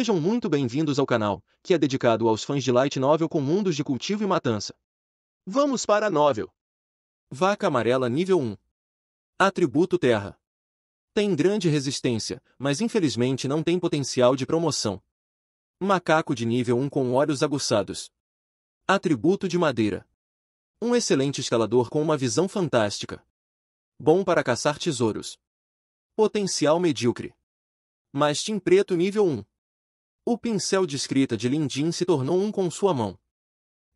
Sejam muito bem-vindos ao canal, que é dedicado aos fãs de Light Novel com mundos de cultivo e matança. Vamos para a novel. Vaca Amarela nível 1. Atributo Terra. Tem grande resistência, mas infelizmente não tem potencial de promoção. Macaco de nível 1 com olhos aguçados. Atributo de Madeira. Um excelente escalador com uma visão fantástica. Bom para caçar tesouros. Potencial medíocre. Mastim Preto nível 1. O pincel de escrita de Lin Jin se tornou um com sua mão.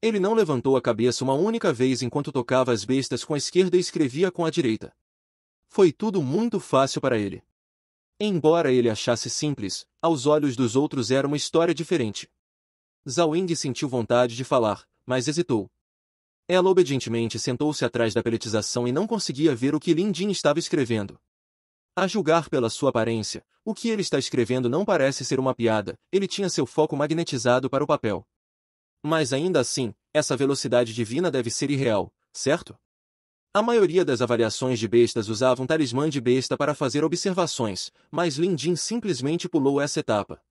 Ele não levantou a cabeça uma única vez enquanto tocava as bestas com a esquerda e escrevia com a direita. Foi tudo muito fácil para ele. Embora ele achasse simples, aos olhos dos outros era uma história diferente. Zhao Ying sentiu vontade de falar, mas hesitou. Ela obedientemente sentou-se atrás da peletização e não conseguia ver o que Lin Jin estava escrevendo. A julgar pela sua aparência, o que ele está escrevendo não parece ser uma piada, ele tinha seu foco magnetizado para o papel. Mas ainda assim, essa velocidade divina deve ser irreal, certo? A maioria das avaliações de bestas usavam talismã de besta para fazer observações, mas Lin Jin simplesmente pulou essa etapa.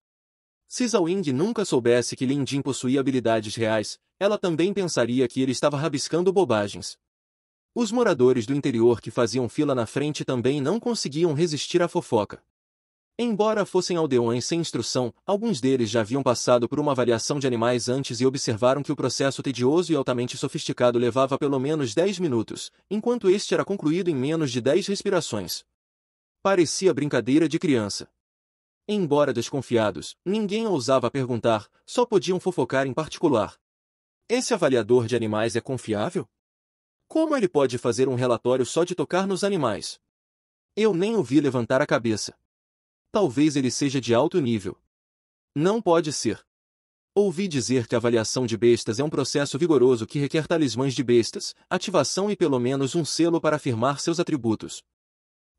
Se Zhao Ying nunca soubesse que Lin Jin possuía habilidades reais, ela também pensaria que ele estava rabiscando bobagens. Os moradores do interior que faziam fila na frente também não conseguiam resistir à fofoca. Embora fossem aldeões sem instrução, alguns deles já haviam passado por uma avaliação de animais antes e observaram que o processo tedioso e altamente sofisticado levava pelo menos 10 minutos, enquanto este era concluído em menos de 10 respirações. Parecia brincadeira de criança. Embora desconfiados, ninguém ousava perguntar, só podiam fofocar em particular. Esse avaliador de animais é confiável? Como ele pode fazer um relatório só de tocar nos animais? Eu nem o vi levantar a cabeça. Talvez ele seja de alto nível. Não pode ser. Ouvi dizer que a avaliação de bestas é um processo vigoroso que requer talismãs de bestas, ativação e pelo menos um selo para afirmar seus atributos.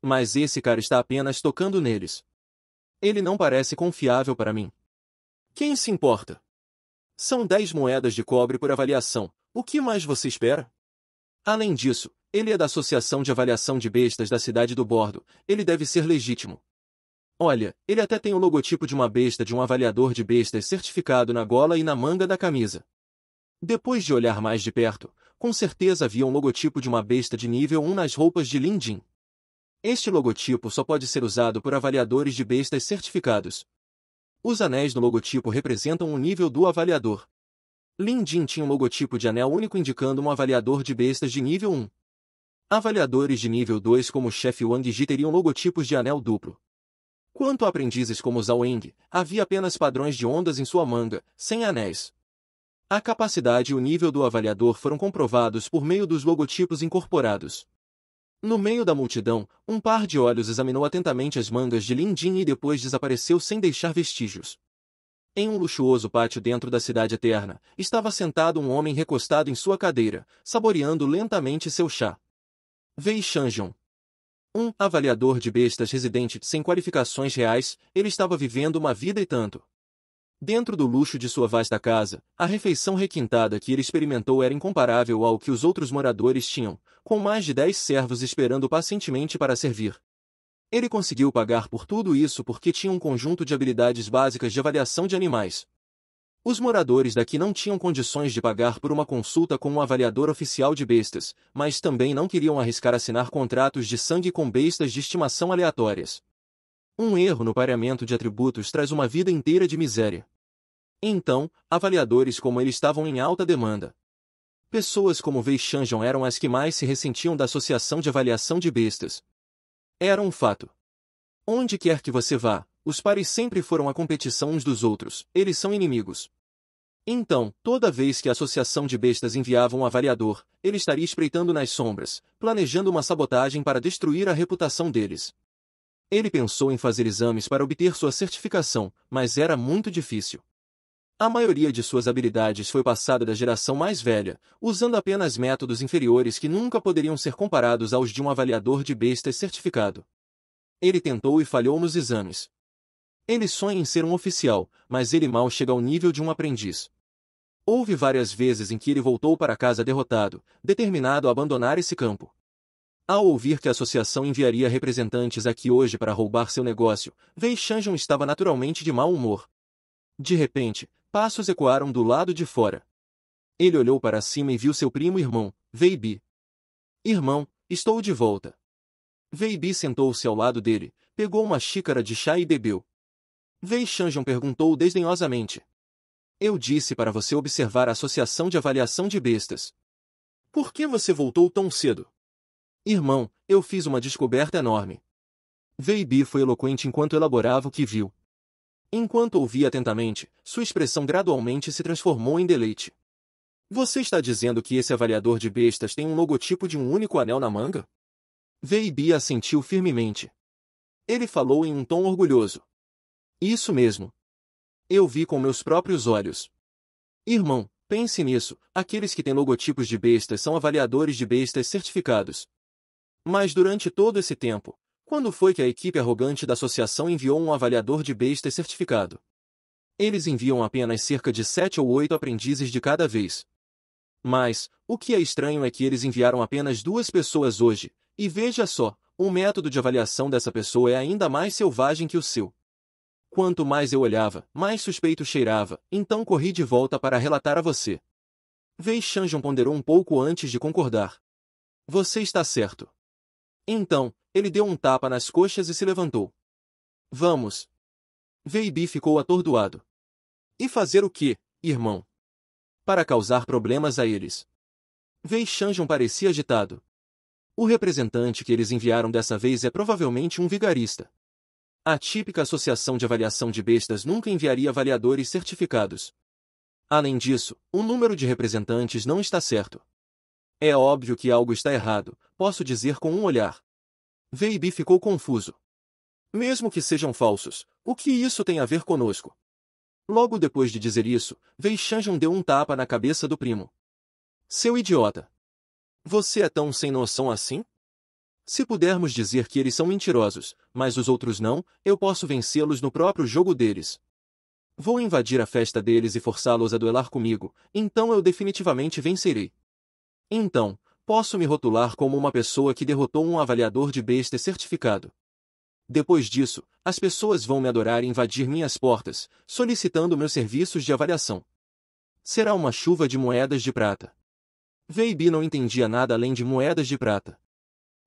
Mas esse cara está apenas tocando neles. Ele não parece confiável para mim. Quem se importa? São 10 moedas de cobre por avaliação. O que mais você espera? Além disso, ele é da Associação de Avaliação de Bestas da cidade do Bordo. Ele deve ser legítimo. Olha, ele até tem o logotipo de uma besta de um avaliador de bestas certificado na gola e na manga da camisa. Depois de olhar mais de perto, com certeza havia um logotipo de uma besta de nível 1 nas roupas de Lin Jin. Este logotipo só pode ser usado por avaliadores de bestas certificados. Os anéis no logotipo representam o nível do avaliador. Lin Jin tinha um logotipo de anel único indicando um avaliador de bestas de nível 1. Avaliadores de nível 2 como o chefe Wang Ji teriam logotipos de anel duplo. Quanto a aprendizes como Zhao Ying, havia apenas padrões de ondas em sua manga, sem anéis. A capacidade e o nível do avaliador foram comprovados por meio dos logotipos incorporados. No meio da multidão, um par de olhos examinou atentamente as mangas de Lin Jin e depois desapareceu sem deixar vestígios. Em um luxuoso pátio dentro da Cidade Eterna, estava sentado um homem recostado em sua cadeira, saboreando lentamente seu chá. Wei Shanjian. Um avaliador de bestas residente sem qualificações reais, ele estava vivendo uma vida e tanto. Dentro do luxo de sua vasta casa, a refeição requintada que ele experimentou era incomparável ao que os outros moradores tinham, com mais de 10 servos esperando pacientemente para servir. Ele conseguiu pagar por tudo isso porque tinha um conjunto de habilidades básicas de avaliação de animais. Os moradores daqui não tinham condições de pagar por uma consulta com um avaliador oficial de bestas, mas também não queriam arriscar assinar contratos de sangue com bestas de estimação aleatórias. Um erro no pareamento de atributos traz uma vida inteira de miséria. Então, avaliadores como ele estavam em alta demanda. Pessoas como Wei Shanjian eram as que mais se ressentiam da Associação de Avaliação de Bestas. Era um fato. Onde quer que você vá, os pares sempre foram a competição uns dos outros, eles são inimigos. Então, toda vez que a Associação de Bestas enviava um avaliador, ele estaria espreitando nas sombras, planejando uma sabotagem para destruir a reputação deles. Ele pensou em fazer exames para obter sua certificação, mas era muito difícil. A maioria de suas habilidades foi passada da geração mais velha, usando apenas métodos inferiores que nunca poderiam ser comparados aos de um avaliador de bestas certificado. Ele tentou e falhou nos exames. Ele sonha em ser um oficial, mas ele mal chega ao nível de um aprendiz. Houve várias vezes em que ele voltou para casa derrotado, determinado a abandonar esse campo. Ao ouvir que a associação enviaria representantes aqui hoje para roubar seu negócio, Wei Shanjian estava naturalmente de mau humor. De repente, passos ecoaram do lado de fora. Ele olhou para cima e viu seu primo irmão, Weibi. Irmão, estou de volta. Weibi sentou-se ao lado dele, pegou uma xícara de chá e bebeu. Wei Shanjon perguntou desdenhosamente. Eu disse para você observar a Associação de Avaliação de Bestas. Por que você voltou tão cedo? Irmão, eu fiz uma descoberta enorme. Weibi foi eloquente enquanto elaborava o que viu. Enquanto ouvia atentamente, sua expressão gradualmente se transformou em deleite. Você está dizendo que esse avaliador de bestas tem um logotipo de um único anel na manga? Weibi assentiu firmemente. Ele falou em um tom orgulhoso. Isso mesmo. Eu vi com meus próprios olhos. Irmão, pense nisso, aqueles que têm logotipos de bestas são avaliadores de bestas certificados. Mas durante todo esse tempo, quando foi que a equipe arrogante da associação enviou um avaliador de bestas certificado? Eles enviam apenas cerca de 7 ou 8 aprendizes de cada vez. Mas, o que é estranho é que eles enviaram apenas 2 pessoas hoje, e veja só, o método de avaliação dessa pessoa é ainda mais selvagem que o seu. Quanto mais eu olhava, mais suspeito cheirava, então corri de volta para relatar a você. Wei Shanjon ponderou um pouco antes de concordar. Você está certo. Então, ele deu um tapa nas coxas e se levantou. Vamos. Weibi ficou atordoado. E fazer o quê, irmão? Para causar problemas a eles. Wei Shanjon parecia agitado. O representante que eles enviaram dessa vez é provavelmente um vigarista. A típica associação de avaliação de bestas nunca enviaria avaliadores certificados. Além disso, o número de representantes não está certo. É óbvio que algo está errado, posso dizer com um olhar. Weibi ficou confuso. Mesmo que sejam falsos, o que isso tem a ver conosco? Logo depois de dizer isso, Wei Shanjon deu um tapa na cabeça do primo. Seu idiota! Você é tão sem noção assim? Se pudermos dizer que eles são mentirosos, mas os outros não, eu posso vencê-los no próprio jogo deles. Vou invadir a festa deles e forçá-los a duelar comigo, então eu definitivamente vencerei. Então, posso me rotular como uma pessoa que derrotou um avaliador de bestas certificado. Depois disso, as pessoas vão me adorar e invadir minhas portas, solicitando meus serviços de avaliação. Será uma chuva de moedas de prata. Weibi não entendia nada além de moedas de prata.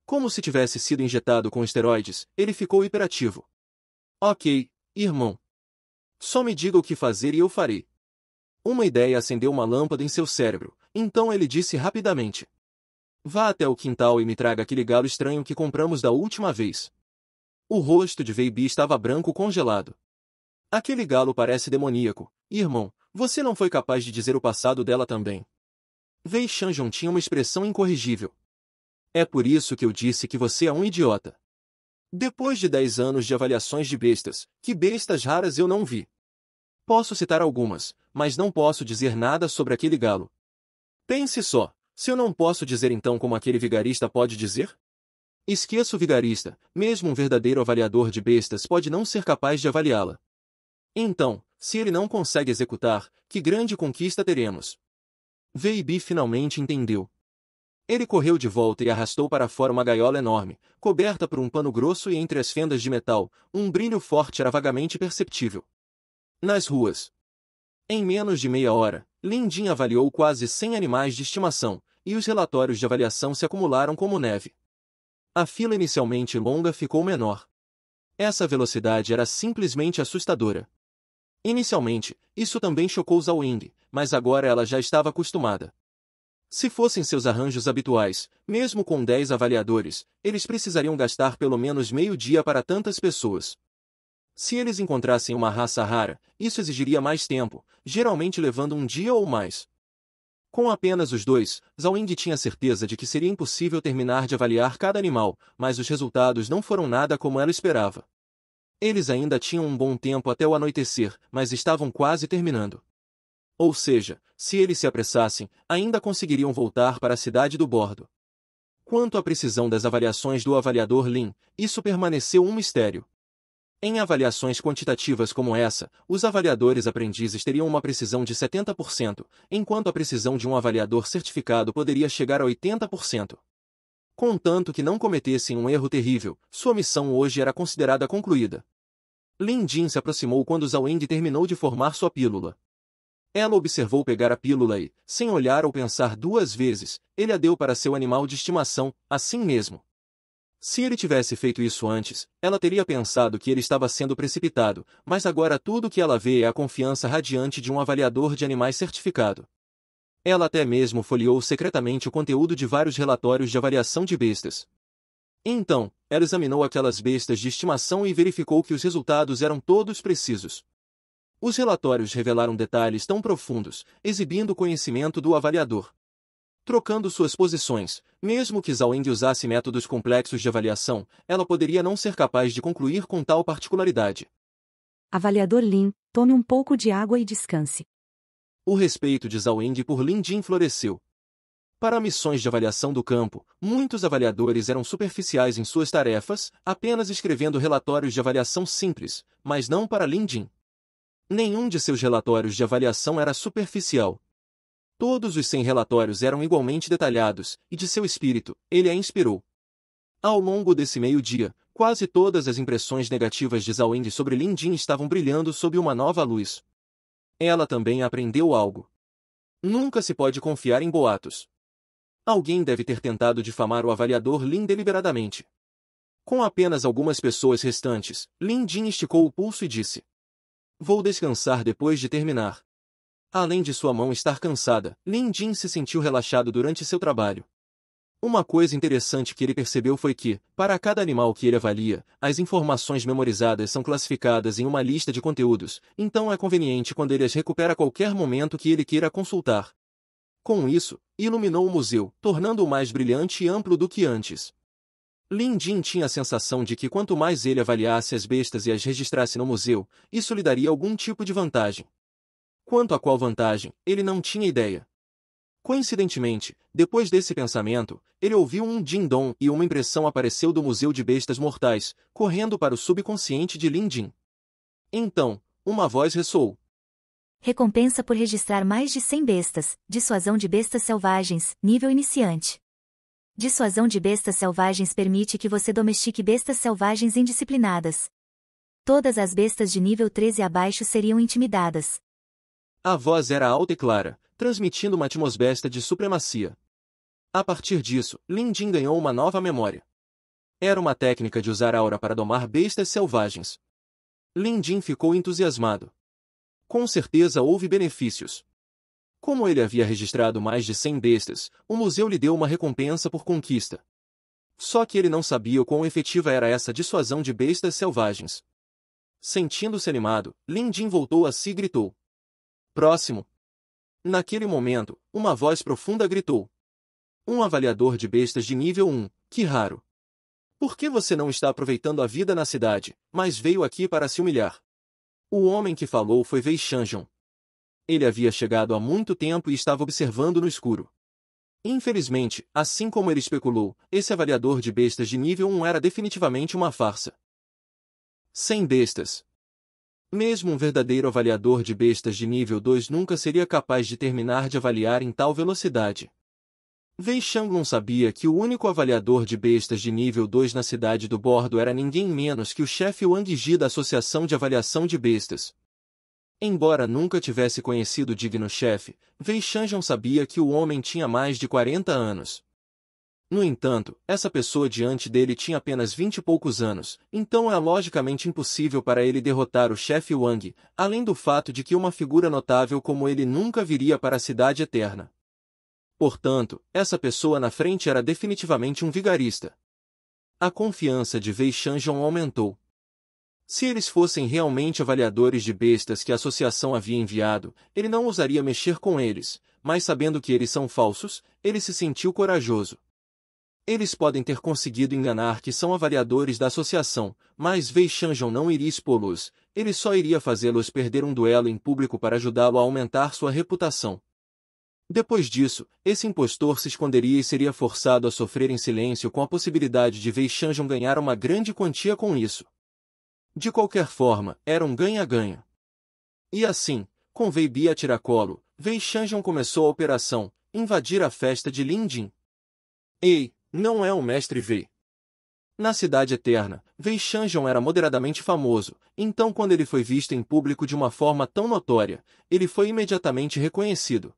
Como se tivesse sido injetado com esteroides, ele ficou hiperativo. Ok, irmão. Só me diga o que fazer e eu farei. Uma ideia acendeu uma lâmpada em seu cérebro, então ele disse rapidamente. Vá até o quintal e me traga aquele galo estranho que compramos da última vez. O rosto de Weibi estava branco congelado. Aquele galo parece demoníaco, irmão, você não foi capaz de dizer o passado dela também. Wei Shanjon tinha uma expressão incorrigível. É por isso que eu disse que você é um idiota. Depois de 10 anos de avaliações de bestas, que bestas raras eu não vi. Posso citar algumas, mas não posso dizer nada sobre aquele galo. Pense só, se eu não posso dizer então como aquele vigarista pode dizer? Esqueça o vigarista, mesmo um verdadeiro avaliador de bestas pode não ser capaz de avaliá-la. Então, se ele não consegue executar, que grande conquista teremos? Weibi finalmente entendeu. Ele correu de volta e arrastou para fora uma gaiola enorme, coberta por um pano grosso e entre as fendas de metal, um brilho forte era vagamente perceptível. Nas ruas. Em menos de meia hora, Lin Jin avaliou quase 100 animais de estimação, e os relatórios de avaliação se acumularam como neve. A fila inicialmente longa ficou menor. Essa velocidade era simplesmente assustadora. Inicialmente, isso também chocou Zhao Ying, mas agora ela já estava acostumada. Se fossem seus arranjos habituais, mesmo com 10 avaliadores, eles precisariam gastar pelo menos meio dia para tantas pessoas. Se eles encontrassem uma raça rara, isso exigiria mais tempo, geralmente levando um dia ou mais. Com apenas os 2, Zhao Ying tinha certeza de que seria impossível terminar de avaliar cada animal, mas os resultados não foram nada como ela esperava. Eles ainda tinham um bom tempo até o anoitecer, mas estavam quase terminando. Ou seja, se eles se apressassem, ainda conseguiriam voltar para a cidade do bordo. Quanto à precisão das avaliações do avaliador Lin, isso permaneceu um mistério. Em avaliações quantitativas como essa, os avaliadores aprendizes teriam uma precisão de 70%, enquanto a precisão de um avaliador certificado poderia chegar a 80%. Contanto que não cometessem um erro terrível, sua missão hoje era considerada concluída. Lin Jin se aproximou quando Zhao Eng terminou de formar sua pílula. Ela observou pegar a pílula e, sem olhar ou pensar duas vezes, ele a deu para seu animal de estimação, assim mesmo. Se ele tivesse feito isso antes, ela teria pensado que ele estava sendo precipitado, mas agora tudo o que ela vê é a confiança radiante de um avaliador de animais certificado. Ela até mesmo folheou secretamente o conteúdo de vários relatórios de avaliação de bestas. Então, ela examinou aquelas bestas de estimação e verificou que os resultados eram todos precisos. Os relatórios revelaram detalhes tão profundos, exibindo o conhecimento do avaliador. Trocando suas posições, mesmo que Zhao Eng usasse métodos complexos de avaliação, ela poderia não ser capaz de concluir com tal particularidade. Avaliador Lin, tome um pouco de água e descanse. O respeito de Zhao Eng por Lin Jin floresceu. Para missões de avaliação do campo, muitos avaliadores eram superficiais em suas tarefas, apenas escrevendo relatórios de avaliação simples, mas não para Lin Jin. Nenhum de seus relatórios de avaliação era superficial. Todos os 100 relatórios eram igualmente detalhados, e de seu espírito, ele a inspirou. Ao longo desse meio-dia, quase todas as impressões negativas de Zhao Eng sobre Lin Jin estavam brilhando sob uma nova luz. Ela também aprendeu algo. Nunca se pode confiar em boatos. Alguém deve ter tentado difamar o avaliador Lin deliberadamente. Com apenas algumas pessoas restantes, Lin Jin esticou o pulso e disse: "Vou descansar depois de terminar." Além de sua mão estar cansada, Lin Jin se sentiu relaxado durante seu trabalho. Uma coisa interessante que ele percebeu foi que, para cada animal que ele avalia, as informações memorizadas são classificadas em uma lista de conteúdos, então é conveniente quando ele as recupera a qualquer momento que ele queira consultar. Com isso, iluminou o museu, tornando-o mais brilhante e amplo do que antes. Lin Jin tinha a sensação de que quanto mais ele avaliasse as bestas e as registrasse no museu, isso lhe daria algum tipo de vantagem. Quanto a qual vantagem, ele não tinha ideia. Coincidentemente, depois desse pensamento, ele ouviu um din-dong e uma impressão apareceu do Museu de Bestas Mortais, correndo para o subconsciente de Lin Jin. Então, uma voz ressoou. Recompensa por registrar mais de 100 bestas, dissuasão de bestas selvagens, nível iniciante. Dissuasão de bestas selvagens permite que você domestique bestas selvagens indisciplinadas. Todas as bestas de nível 13 abaixo seriam intimidadas. A voz era alta e clara, transmitindo uma atmosfera de supremacia. A partir disso, Lin Jin ganhou uma nova memória. Era uma técnica de usar aura para domar bestas selvagens. Lin Jin ficou entusiasmado. Com certeza houve benefícios. Como ele havia registrado mais de 100 bestas, o museu lhe deu uma recompensa por conquista. Só que ele não sabia o quão efetiva era essa dissuasão de bestas selvagens. Sentindo-se animado, Lin Jin voltou a si e gritou: "Próximo!" Naquele momento, uma voz profunda gritou: "Um avaliador de bestas de nível 1, que raro! Por que você não está aproveitando a vida na cidade, mas veio aqui para se humilhar?" O homem que falou foi Wei Shanjian. Ele havia chegado há muito tempo e estava observando no escuro. Infelizmente, assim como ele especulou, esse avaliador de bestas de nível 1 era definitivamente uma farsa. 100 bestas. Mesmo um verdadeiro avaliador de bestas de nível 2 nunca seria capaz de terminar de avaliar em tal velocidade. Wei Shanjian sabia que o único avaliador de bestas de nível 2 na cidade do Bordo era ninguém menos que o chefe Wang Ji da Associação de Avaliação de Bestas. Embora nunca tivesse conhecido o digno chefe, Wei Shanjian sabia que o homem tinha mais de 40 anos. No entanto, essa pessoa diante dele tinha apenas 20 e poucos anos, então é logicamente impossível para ele derrotar o chefe Wang, além do fato de que uma figura notável como ele nunca viria para a Cidade Eterna. Portanto, essa pessoa na frente era definitivamente um vigarista. A confiança de Wei Shanjian aumentou. Se eles fossem realmente avaliadores de bestas que a associação havia enviado, ele não ousaria mexer com eles, mas sabendo que eles são falsos, ele se sentiu corajoso. Eles podem ter conseguido enganar que são avaliadores da associação, mas Wei Shanjian não iria expô-los, ele só iria fazê-los perder um duelo em público para ajudá-lo a aumentar sua reputação. Depois disso, esse impostor se esconderia e seria forçado a sofrer em silêncio com a possibilidade de Wei Shanjian ganhar uma grande quantia com isso. De qualquer forma, era um ganha-ganha. E assim, com Wei Bi a tiracolo, Wei Shanjian começou a operação, invadir a festa de Lin Jin. Ei, não é o mestre Wei. Na Cidade Eterna, Wei-Shanjian era moderadamente famoso, então quando ele foi visto em público de uma forma tão notória, ele foi imediatamente reconhecido.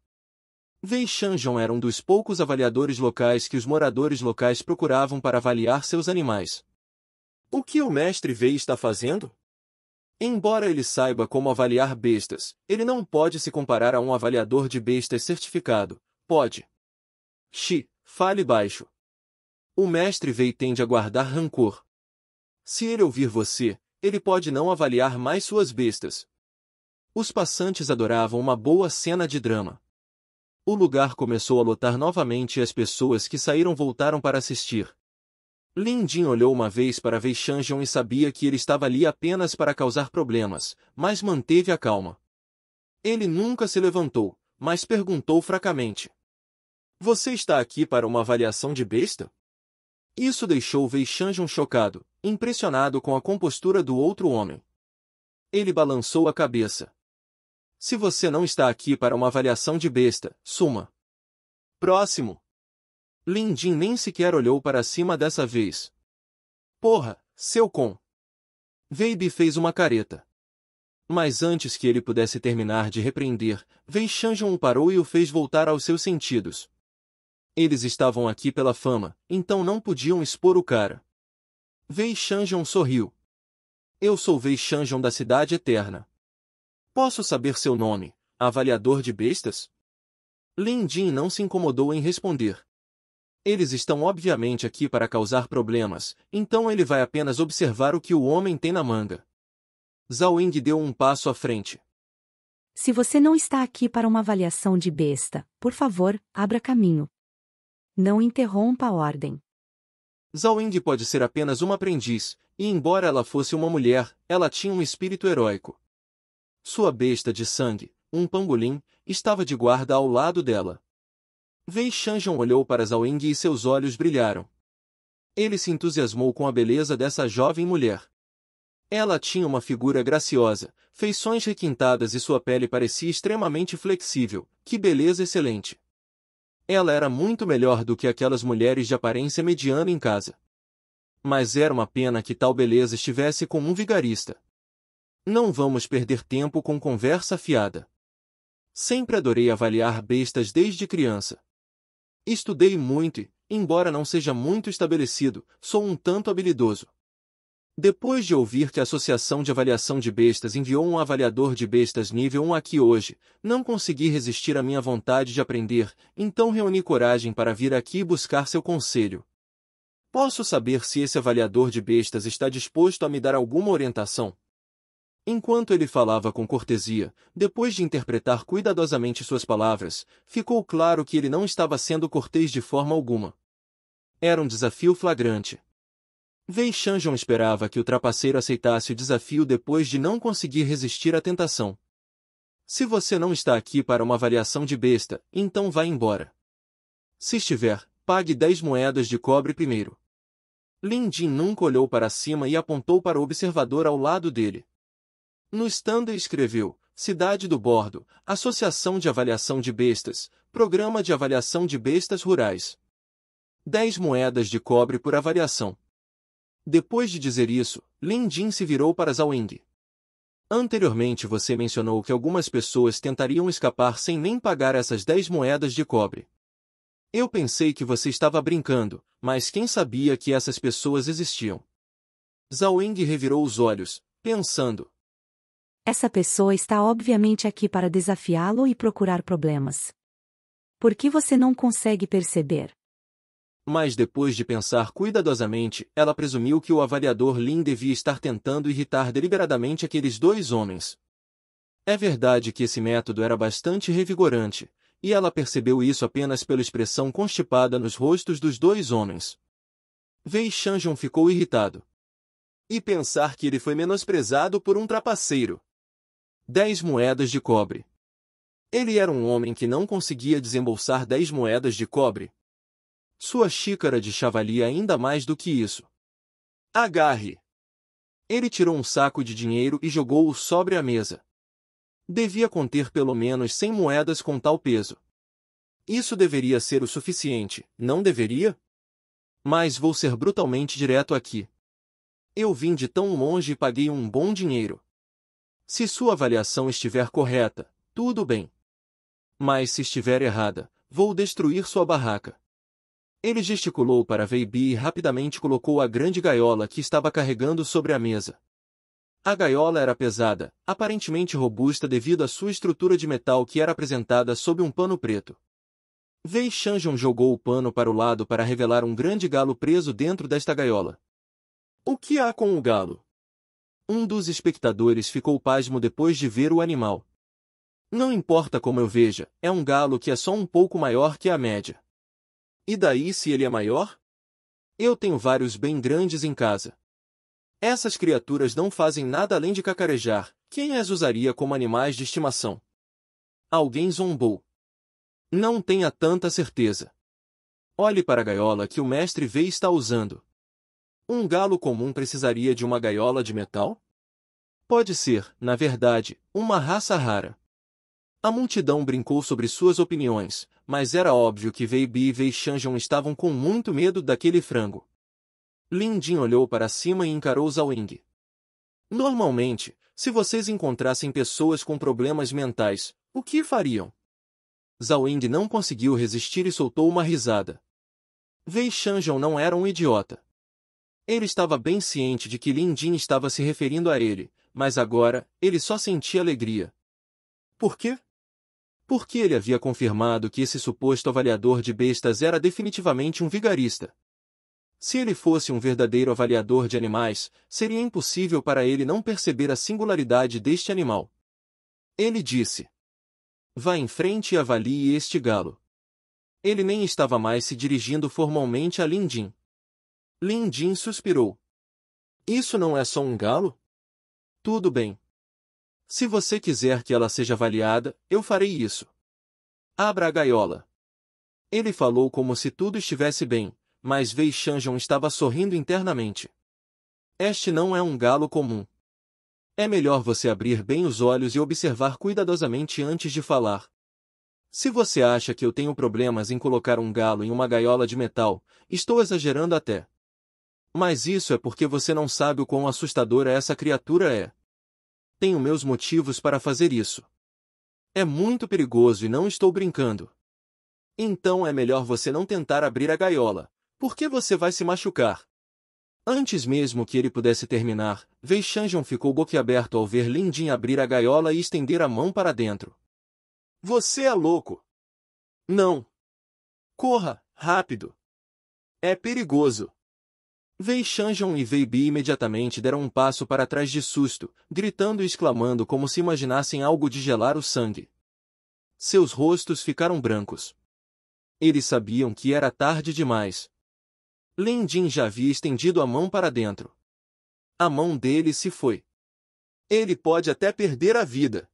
Wei-Shanjian era um dos poucos avaliadores locais que os moradores locais procuravam para avaliar seus animais. O que o mestre Wei está fazendo? Embora ele saiba como avaliar bestas, ele não pode se comparar a um avaliador de bestas certificado. Pode. Fale baixo. O mestre Wei tende a guardar rancor. Se ele ouvir você, ele pode não avaliar mais suas bestas. Os passantes adoravam uma boa cena de drama. O lugar começou a lotar novamente e as pessoas que saíram voltaram para assistir. Lin Jin olhou uma vez para Wei-Shanjian e sabia que ele estava ali apenas para causar problemas, mas manteve a calma. Ele nunca se levantou, mas perguntou fracamente. Você está aqui para uma avaliação de besta? Isso deixou Wei-Shanjian chocado, impressionado com a compostura do outro homem. Ele balançou a cabeça. Se você não está aqui para uma avaliação de besta, suma. Próximo. Lin Jin nem sequer olhou para cima dessa vez. Porra, seu com. Weibi fez uma careta. Mas antes que ele pudesse terminar de repreender, Wei-Shanjian o parou e o fez voltar aos seus sentidos. Eles estavam aqui pela fama, então não podiam expor o cara. Wei-Shanjian sorriu. Eu sou Wei-Shanjian da Cidade Eterna. Posso saber seu nome, avaliador de bestas? Lin Jin não se incomodou em responder. Eles estão obviamente aqui para causar problemas, então ele vai apenas observar o que o homem tem na manga. Zhao Ying deu um passo à frente. Se você não está aqui para uma avaliação de besta, por favor, abra caminho. Não interrompa a ordem. Zhao Ying pode ser apenas uma aprendiz, e embora ela fosse uma mulher, ela tinha um espírito heróico. Sua besta de sangue, um pangolim, estava de guarda ao lado dela. Wei-Shanjian olhou para Zhao Ying e seus olhos brilharam. Ele se entusiasmou com a beleza dessa jovem mulher. Ela tinha uma figura graciosa, feições requintadas e sua pele parecia extremamente flexível. Que beleza excelente! Ela era muito melhor do que aquelas mulheres de aparência mediana em casa. Mas era uma pena que tal beleza estivesse com um vigarista. Não vamos perder tempo com conversa fiada. Sempre adorei avaliar bestas desde criança. Estudei muito e, embora não seja muito estabelecido, sou um tanto habilidoso. Depois de ouvir que a Associação de Avaliação de Bestas enviou um avaliador de bestas nível 1 aqui hoje, não consegui resistir à minha vontade de aprender, então reuni coragem para vir aqui buscar seu conselho. Posso saber se esse avaliador de bestas está disposto a me dar alguma orientação? Enquanto ele falava com cortesia, depois de interpretar cuidadosamente suas palavras, ficou claro que ele não estava sendo cortês de forma alguma. Era um desafio flagrante. Wei-Shanjian esperava que o trapaceiro aceitasse o desafio depois de não conseguir resistir à tentação. Se você não está aqui para uma avaliação de besta, então vá embora. Se estiver, pague 10 moedas de cobre primeiro. Lin Jin nunca olhou para cima e apontou para o observador ao lado dele. No estande escreveu, Cidade do Bordo, Associação de Avaliação de Bestas, Programa de Avaliação de Bestas Rurais. 10 moedas de cobre por avaliação. Depois de dizer isso, Lin Jin se virou para Zhao Ying. Anteriormente você mencionou que algumas pessoas tentariam escapar sem nem pagar essas 10 moedas de cobre. Eu pensei que você estava brincando, mas quem sabia que essas pessoas existiam? Zhao Ying revirou os olhos, pensando. Essa pessoa está obviamente aqui para desafiá-lo e procurar problemas. Por que você não consegue perceber? Mas depois de pensar cuidadosamente, ela presumiu que o avaliador Lin devia estar tentando irritar deliberadamente aqueles dois homens. É verdade que esse método era bastante revigorante, e ela percebeu isso apenas pela expressão constipada nos rostos dos dois homens. Wei-Shanjian ficou irritado. E pensar que ele foi menosprezado por um trapaceiro. 10 moedas de cobre. Ele era um homem que não conseguia desembolsar 10 moedas de cobre. Sua xícara de chá valia ainda mais do que isso. Agarre! Ele tirou um saco de dinheiro e jogou-o sobre a mesa. Devia conter pelo menos 100 moedas com tal peso. Isso deveria ser o suficiente, não deveria? Mas vou ser brutalmente direto aqui. Eu vim de tão longe e paguei um bom dinheiro. Se sua avaliação estiver correta, tudo bem. Mas se estiver errada, vou destruir sua barraca. Ele gesticulou para Weibi e rapidamente colocou a grande gaiola que estava carregando sobre a mesa. A gaiola era pesada, aparentemente robusta devido à sua estrutura de metal que era apresentada sob um pano preto. Wei Shanjong jogou o pano para o lado para revelar um grande galo preso dentro desta gaiola. O que há com o galo? Um dos espectadores ficou pasmo depois de ver o animal. Não importa como eu veja, é um galo que é só um pouco maior que a média. E daí se ele é maior? Eu tenho vários bem grandes em casa. Essas criaturas não fazem nada além de cacarejar. Quem as usaria como animais de estimação? Alguém zombou. Não tenha tanta certeza. Olhe para a gaiola que o mestre Wei está usando. Um galo comum precisaria de uma gaiola de metal? Pode ser, na verdade, uma raça rara. A multidão brincou sobre suas opiniões, mas era óbvio que Weibi e Wei Shanjong estavam com muito medo daquele frango. Lin Jin olhou para cima e encarou Zhao Ying. Normalmente, se vocês encontrassem pessoas com problemas mentais, o que fariam? Zhao Ying não conseguiu resistir e soltou uma risada. Wei Shanjong não era um idiota. Ele estava bem ciente de que Lin Jin estava se referindo a ele, mas agora, ele só sentia alegria. Por quê? Porque ele havia confirmado que esse suposto avaliador de bestas era definitivamente um vigarista. Se ele fosse um verdadeiro avaliador de animais, seria impossível para ele não perceber a singularidade deste animal. Ele disse: vá em frente e avalie este galo. Ele nem estava mais se dirigindo formalmente a Lin Jin. Lin Jin suspirou. Isso não é só um galo? Tudo bem. Se você quiser que ela seja avaliada, eu farei isso. Abra a gaiola. Ele falou como se tudo estivesse bem, mas Wei Shanjong estava sorrindo internamente. Este não é um galo comum. É melhor você abrir bem os olhos e observar cuidadosamente antes de falar. Se você acha que eu tenho problemas em colocar um galo em uma gaiola de metal, estou exagerando até. Mas isso é porque você não sabe o quão assustadora essa criatura é. Tenho meus motivos para fazer isso. É muito perigoso e não estou brincando. Então é melhor você não tentar abrir a gaiola, porque você vai se machucar. Antes mesmo que ele pudesse terminar, Wei Shanjong ficou boquiaberto ao ver Lin Jin abrir a gaiola e estender a mão para dentro. Você é louco! Não! Corra, rápido! É perigoso! Wei Shanjong e Weibi imediatamente deram um passo para trás de susto, gritando e exclamando como se imaginassem algo de gelar o sangue. Seus rostos ficaram brancos. Eles sabiam que era tarde demais. Lin Jin já havia estendido a mão para dentro. A mão dele se foi. Ele pode até perder a vida.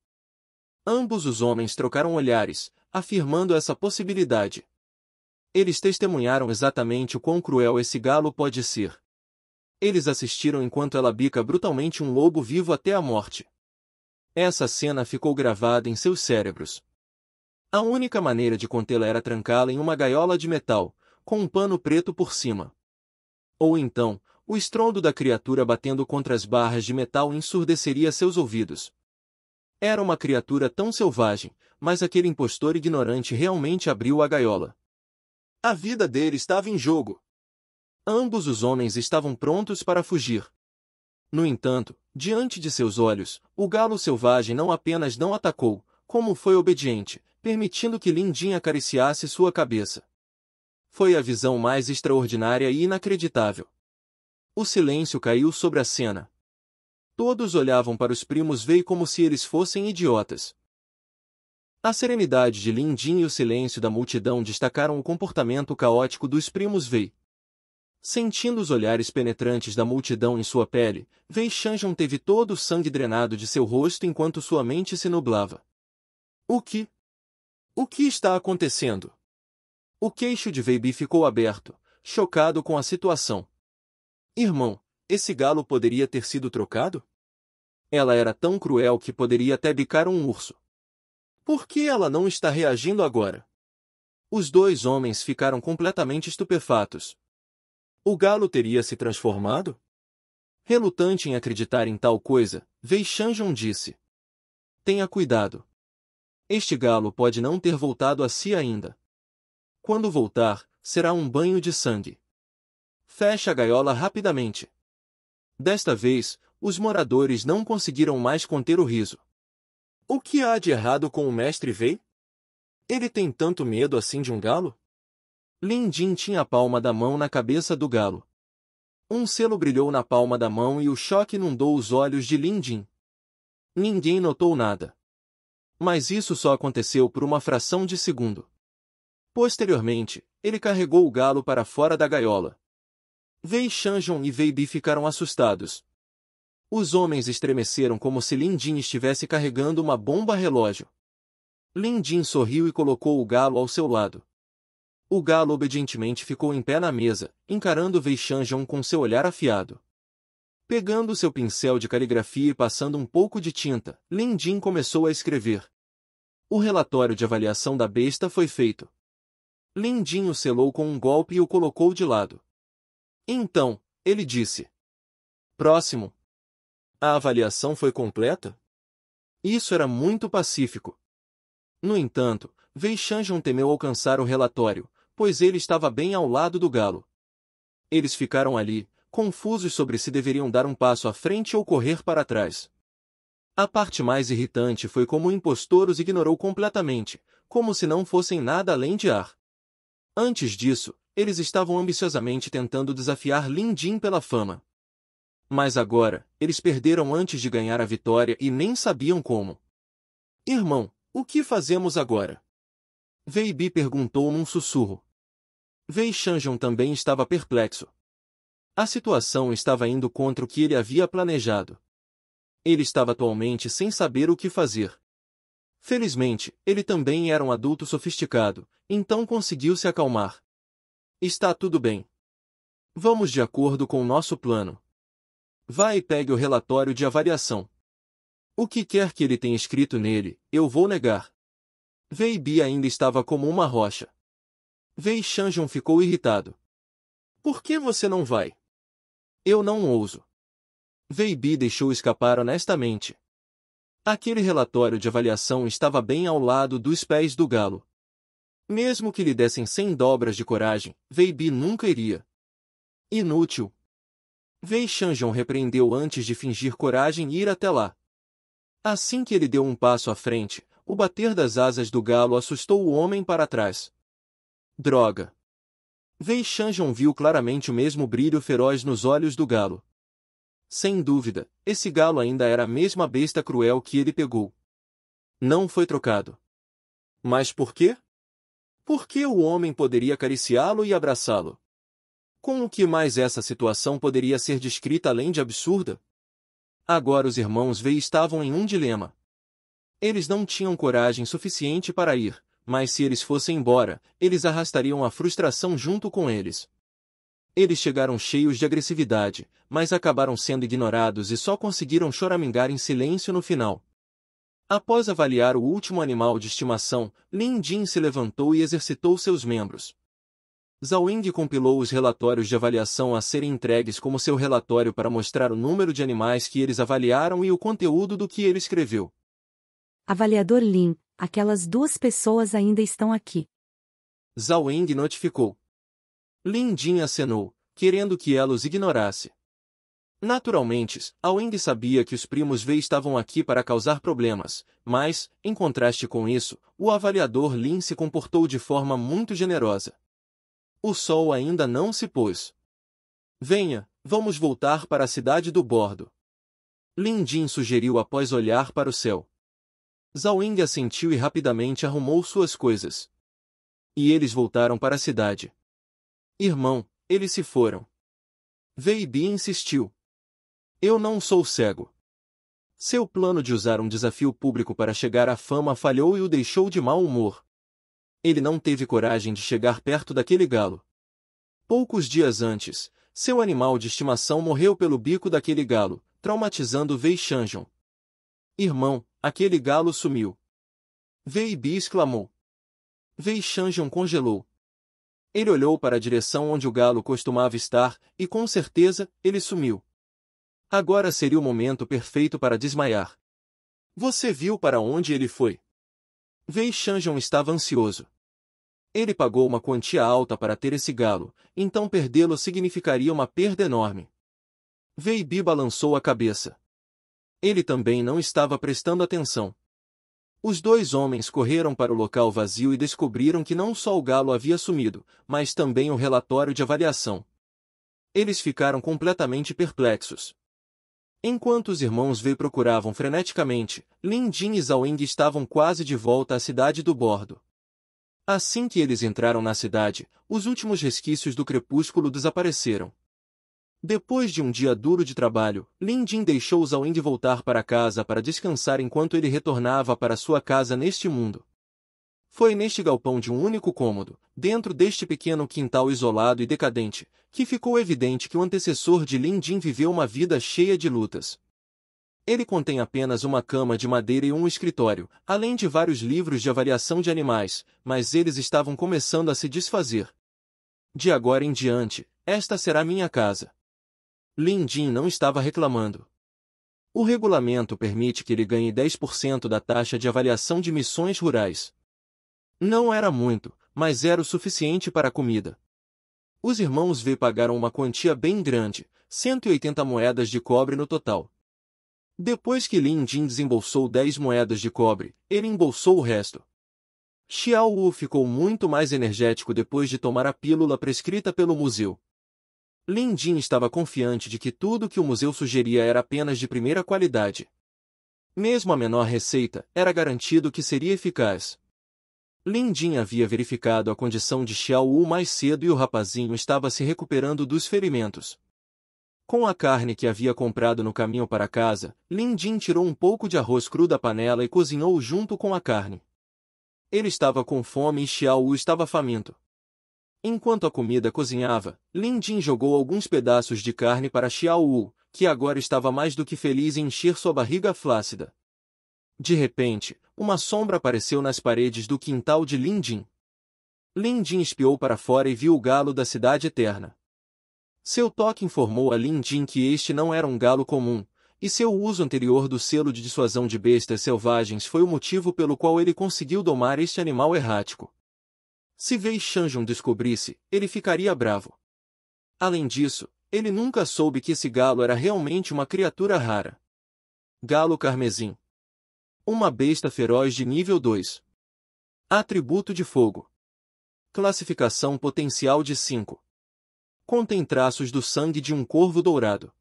Ambos os homens trocaram olhares, afirmando essa possibilidade. Eles testemunharam exatamente o quão cruel esse galo pode ser. Eles assistiram enquanto ela bica brutalmente um lobo vivo até a morte. Essa cena ficou gravada em seus cérebros. A única maneira de contê-la era trancá-la em uma gaiola de metal, com um pano preto por cima. Ou então, o estrondo da criatura batendo contra as barras de metal ensurdeceria seus ouvidos. Era uma criatura tão selvagem, mas aquele impostor ignorante realmente abriu a gaiola. A vida dele estava em jogo. Ambos os homens estavam prontos para fugir. No entanto, diante de seus olhos, o galo selvagem não apenas não atacou, como foi obediente, permitindo que Lin Jin acariciasse sua cabeça. Foi a visão mais extraordinária e inacreditável. O silêncio caiu sobre a cena. Todos olhavam para os primos Wei como se eles fossem idiotas. A serenidade de Lin Jin e o silêncio da multidão destacaram o comportamento caótico dos primos Wei. Sentindo os olhares penetrantes da multidão em sua pele, Wei Shanjong teve todo o sangue drenado de seu rosto enquanto sua mente se nublava. O que? O que está acontecendo? O queixo de Weibi ficou aberto, chocado com a situação. Irmão, esse galo poderia ter sido trocado? Ela era tão cruel que poderia até bicar um urso. Por que ela não está reagindo agora? Os dois homens ficaram completamente estupefatos. O galo teria se transformado? Relutante em acreditar em tal coisa, Wei Shanjong disse: tenha cuidado. Este galo pode não ter voltado a si ainda. Quando voltar, será um banho de sangue. Feche a gaiola rapidamente. Desta vez, os moradores não conseguiram mais conter o riso. O que há de errado com o mestre Wei? Ele tem tanto medo assim de um galo? Lin Jin tinha a palma da mão na cabeça do galo. Um selo brilhou na palma da mão e o choque inundou os olhos de Lin Jin. Ninguém notou nada. Mas isso só aconteceu por uma fração de segundo. Posteriormente, ele carregou o galo para fora da gaiola. Wei Shanjong e Wei Bi ficaram assustados. Os homens estremeceram como se Lin Jin estivesse carregando uma bomba relógio. Lin Jin sorriu e colocou o galo ao seu lado. O galo obedientemente ficou em pé na mesa, encarando Wei Shanjong com seu olhar afiado. Pegando seu pincel de caligrafia e passando um pouco de tinta, Lin Jin começou a escrever. O relatório de avaliação da besta foi feito. Lin Jin o selou com um golpe e o colocou de lado. Então, ele disse: próximo. A avaliação foi completa? Isso era muito pacífico. No entanto, Wei Shanjong temeu alcançar o relatório, pois ele estava bem ao lado do galo. Eles ficaram ali, confusos sobre se deveriam dar um passo à frente ou correr para trás. A parte mais irritante foi como o impostor os ignorou completamente, como se não fossem nada além de ar. Antes disso, eles estavam ambiciosamente tentando desafiar Lin Jin pela fama. Mas agora, eles perderam antes de ganhar a vitória e nem sabiam como. Irmão, o que fazemos agora? Wei Bi perguntou num sussurro. Wei Shanjong também estava perplexo. A situação estava indo contra o que ele havia planejado. Ele estava atualmente sem saber o que fazer. Felizmente, ele também era um adulto sofisticado, então conseguiu se acalmar. Está tudo bem. Vamos de acordo com o nosso plano. Vá e pegue o relatório de avaliação. O que quer que ele tenha escrito nele, eu vou negar. Wei Bi ainda estava como uma rocha. Wei Shanjong ficou irritado. Por que você não vai? Eu não ouso. Wei Bi deixou escapar honestamente. Aquele relatório de avaliação estava bem ao lado dos pés do galo. Mesmo que lhe dessem 100 dobras de coragem, Wei Bi nunca iria. Inútil. Wei Shanjong repreendeu antes de fingir coragem e ir até lá. Assim que ele deu um passo à frente, o bater das asas do galo assustou o homem para trás. Droga! Wei Shanjong viu claramente o mesmo brilho feroz nos olhos do galo. Sem dúvida, esse galo ainda era a mesma besta cruel que ele pegou. Não foi trocado. Mas por quê? Por que o homem poderia acariciá-lo e abraçá-lo? Com o que mais essa situação poderia ser descrita além de absurda? Agora os irmãos Wei estavam em um dilema. Eles não tinham coragem suficiente para ir, mas se eles fossem embora, eles arrastariam a frustração junto com eles. Eles chegaram cheios de agressividade, mas acabaram sendo ignorados e só conseguiram choramingar em silêncio no final. Após avaliar o último animal de estimação, Lin Jin se levantou e exercitou seus membros. Zhao Ying compilou os relatórios de avaliação a serem entregues como seu relatório para mostrar o número de animais que eles avaliaram e o conteúdo do que ele escreveu. Avaliador Lin, aquelas 2 pessoas ainda estão aqui. Zhao Ying notificou. Lin Jin acenou, querendo que ela os ignorasse. Naturalmente, Zhao Ying sabia que os primos Wei estavam aqui para causar problemas, mas, em contraste com isso, o avaliador Lin se comportou de forma muito generosa. O sol ainda não se pôs. Venha, vamos voltar para a cidade do bordo. Lin Jin sugeriu após olhar para o céu. Zhao Ying assentiu e rapidamente arrumou suas coisas. E eles voltaram para a cidade. Irmão, eles se foram. Wei Bi insistiu. Eu não sou cego. Seu plano de usar um desafio público para chegar à fama falhou e o deixou de mau humor. Ele não teve coragem de chegar perto daquele galo. Poucos dias antes, seu animal de estimação morreu pelo bico daquele galo, traumatizando Wei Shanjong. Irmão, aquele galo sumiu. Wei Bi exclamou. Wei Shanjong congelou. Ele olhou para a direção onde o galo costumava estar, e com certeza, ele sumiu. Agora seria o momento perfeito para desmaiar. Você viu para onde ele foi? Wei Shanjon estava ansioso. Ele pagou uma quantia alta para ter esse galo, então perdê-lo significaria uma perda enorme. Wei Bi balançou a cabeça. Ele também não estava prestando atenção. Os dois homens correram para o local vazio e descobriram que não só o galo havia sumido, mas também o relatório de avaliação. Eles ficaram completamente perplexos. Enquanto os irmãos Wei procuravam freneticamente, Lin Jin e Zhao Ying estavam quase de volta à cidade do bordo. Assim que eles entraram na cidade, os últimos resquícios do crepúsculo desapareceram. Depois de um dia duro de trabalho, Lin Jin deixou Zhao Ying voltar para casa para descansar enquanto ele retornava para sua casa neste mundo. Foi neste galpão de um único cômodo, dentro deste pequeno quintal isolado e decadente, que ficou evidente que o antecessor de Lin Jin viveu uma vida cheia de lutas. Ele contém apenas uma cama de madeira e um escritório, além de vários livros de avaliação de animais, mas eles estavam começando a se desfazer. De agora em diante, esta será minha casa. Lin Jin não estava reclamando. O regulamento permite que ele ganhe 10% da taxa de avaliação de missões rurais. Não era muito, mas era o suficiente para a comida. Os irmãos V pagaram uma quantia bem grande, 180 moedas de cobre no total. Depois que Lin Jin desembolsou 10 moedas de cobre, ele embolsou o resto. Xiao Wu ficou muito mais energético depois de tomar a pílula prescrita pelo museu. Lin Jin estava confiante de que tudo que o museu sugeria era apenas de primeira qualidade. Mesmo a menor receita, era garantido que seria eficaz. Lin Jin havia verificado a condição de Xiao Wu mais cedo e o rapazinho estava se recuperando dos ferimentos. Com a carne que havia comprado no caminho para casa, Lin Jin tirou um pouco de arroz cru da panela e cozinhou junto com a carne. Ele estava com fome e Xiao Wu estava faminto. Enquanto a comida cozinhava, Lin Jin jogou alguns pedaços de carne para Xiao Wu, que agora estava mais do que feliz em encher sua barriga flácida. De repente, uma sombra apareceu nas paredes do quintal de Lin Jin. Lin Jin espiou para fora e viu o galo da cidade eterna. Seu toque informou a Lin Jin que este não era um galo comum, e seu uso anterior do selo de dissuasão de bestas selvagens foi o motivo pelo qual ele conseguiu domar este animal errático. Se Wei Shanjon descobrisse, ele ficaria bravo. Além disso, ele nunca soube que esse galo era realmente uma criatura rara. Galo carmesim. Uma besta feroz de nível 2. Atributo de fogo. Classificação potencial de 5. Contém traços do sangue de um corvo dourado.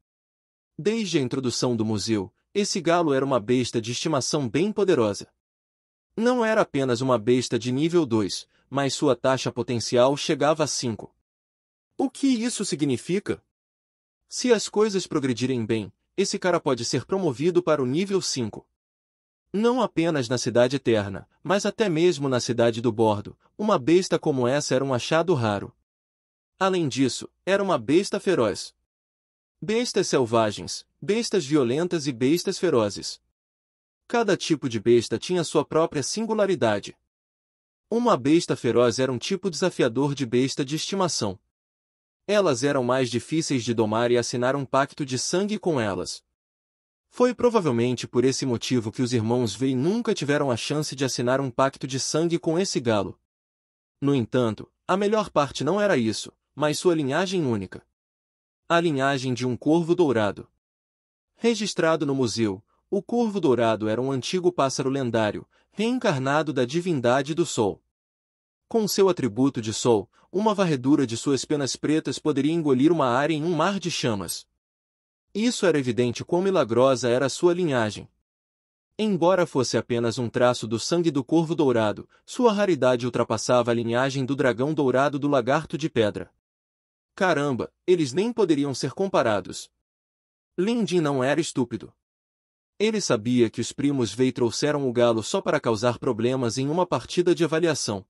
Desde a introdução do museu, esse galo era uma besta de estimação bem poderosa. Não era apenas uma besta de nível 2, mas sua taxa potencial chegava a 5. O que isso significa? Se as coisas progredirem bem, esse cara pode ser promovido para o nível 5. Não apenas na Cidade Eterna, mas até mesmo na Cidade do Bordo, uma besta como essa era um achado raro. Além disso, era uma besta feroz. Bestas selvagens, bestas violentas e bestas ferozes. Cada tipo de besta tinha sua própria singularidade. Uma besta feroz era um tipo desafiador de besta de estimação. Elas eram mais difíceis de domar e assinar um pacto de sangue com elas. Foi provavelmente por esse motivo que os irmãos Wei nunca tiveram a chance de assinar um pacto de sangue com esse galo. No entanto, a melhor parte não era isso, mas sua linhagem única. A linhagem de um corvo dourado. Registrado no museu, o corvo dourado era um antigo pássaro lendário, reencarnado da divindade do sol. Com seu atributo de sol, uma varredura de suas penas pretas poderia engolir uma área em um mar de chamas. Isso era evidente quão milagrosa era a sua linhagem. Embora fosse apenas um traço do sangue do corvo dourado, sua raridade ultrapassava a linhagem do dragão dourado do lagarto de pedra. Caramba, eles nem poderiam ser comparados. Lin Jin não era estúpido. Ele sabia que os primos Wei trouxeram o galo só para causar problemas em uma partida de avaliação.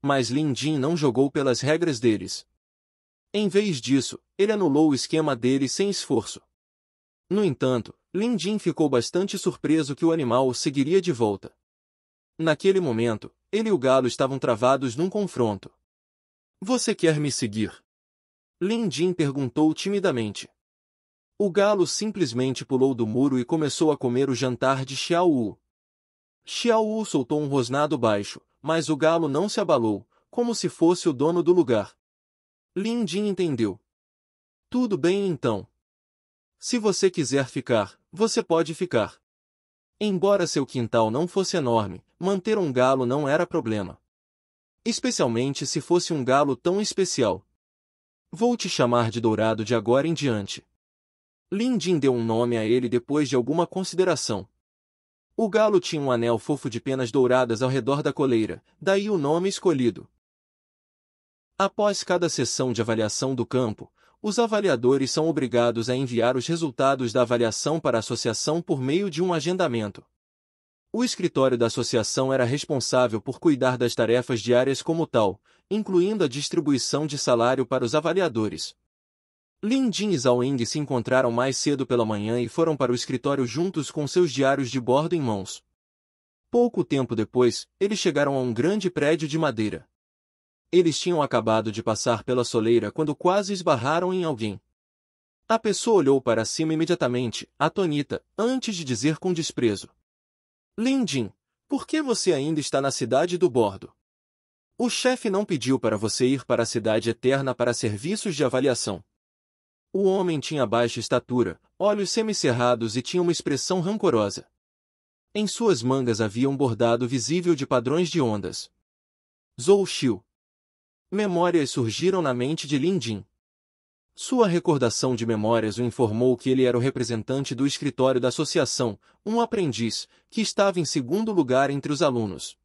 Mas Lin Jin não jogou pelas regras deles. Em vez disso, ele anulou o esquema deles sem esforço. No entanto, Lin Jin ficou bastante surpreso que o animal o seguiria de volta. Naquele momento, ele e o galo estavam travados num confronto. "Você quer me seguir?" Lin Jin perguntou timidamente. O galo simplesmente pulou do muro e começou a comer o jantar de Xiao Wu. Xiao Wu soltou um rosnado baixo, mas o galo não se abalou, como se fosse o dono do lugar. Lin Jin entendeu. Tudo bem então. Se você quiser ficar, você pode ficar. Embora seu quintal não fosse enorme, manter um galo não era problema. Especialmente se fosse um galo tão especial. Vou te chamar de Dourado de agora em diante. Lin Jin deu um nome a ele depois de alguma consideração. O galo tinha um anel fofo de penas douradas ao redor da coleira, daí o nome escolhido. Após cada sessão de avaliação do campo, os avaliadores são obrigados a enviar os resultados da avaliação para a associação por meio de um agendamento. O escritório da associação era responsável por cuidar das tarefas diárias como tal, incluindo a distribuição de salário para os avaliadores. Lin Jin e Zhao Ying se encontraram mais cedo pela manhã e foram para o escritório juntos com seus diários de bordo em mãos. Pouco tempo depois, eles chegaram a um grande prédio de madeira. Eles tinham acabado de passar pela soleira quando quase esbarraram em alguém. A pessoa olhou para cima imediatamente, atônita, antes de dizer com desprezo: Lin Jin, por que você ainda está na cidade do bordo? O chefe não pediu para você ir para a cidade eterna para serviços de avaliação. O homem tinha baixa estatura, olhos semicerrados e tinha uma expressão rancorosa. Em suas mangas havia um bordado visível de padrões de ondas. Zhou Xiu. Memórias surgiram na mente de Lin Jin. Sua recordação de memórias o informou que ele era o representante do escritório da associação, um aprendiz, que estava em segundo lugar entre os alunos.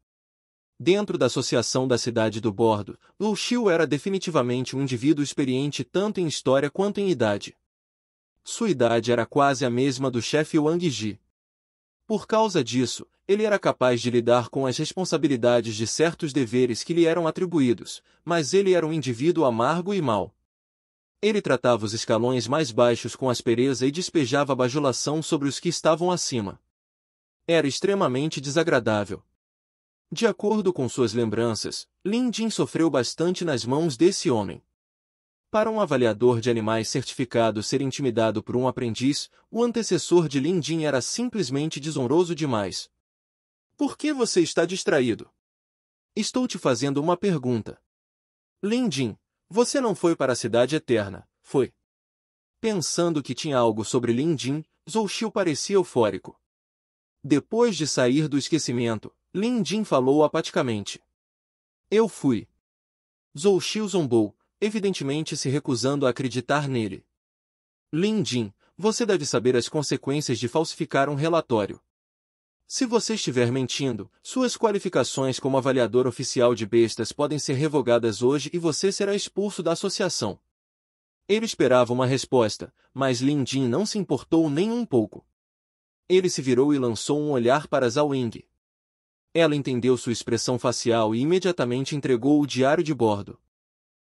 Dentro da associação da cidade do bordo, Zhou Xiu era definitivamente um indivíduo experiente tanto em história quanto em idade. Sua idade era quase a mesma do chefe Wang Ji. Por causa disso, ele era capaz de lidar com as responsabilidades de certos deveres que lhe eram atribuídos, mas ele era um indivíduo amargo e mau. Ele tratava os escalões mais baixos com aspereza e despejava bajulação sobre os que estavam acima. Era extremamente desagradável. De acordo com suas lembranças, Lin Jin sofreu bastante nas mãos desse homem. Para um avaliador de animais certificado ser intimidado por um aprendiz, o antecessor de Lin Jin era simplesmente desonroso demais. Por que você está distraído? Estou te fazendo uma pergunta. Lin Jin, você não foi para a cidade eterna, foi? Pensando que tinha algo sobre Lin Jin, Zhou Xiu parecia eufórico. Depois de sair do esquecimento, Lin Jin falou apaticamente. Eu fui. Zhou Xiu zombou, evidentemente se recusando a acreditar nele. Lin Jin, você deve saber as consequências de falsificar um relatório. Se você estiver mentindo, suas qualificações como avaliador oficial de bestas podem ser revogadas hoje e você será expulso da associação. Ele esperava uma resposta, mas Lin Jin não se importou nem um pouco. Ele se virou e lançou um olhar para Zhao Ying. Ela entendeu sua expressão facial e imediatamente entregou o diário de bordo.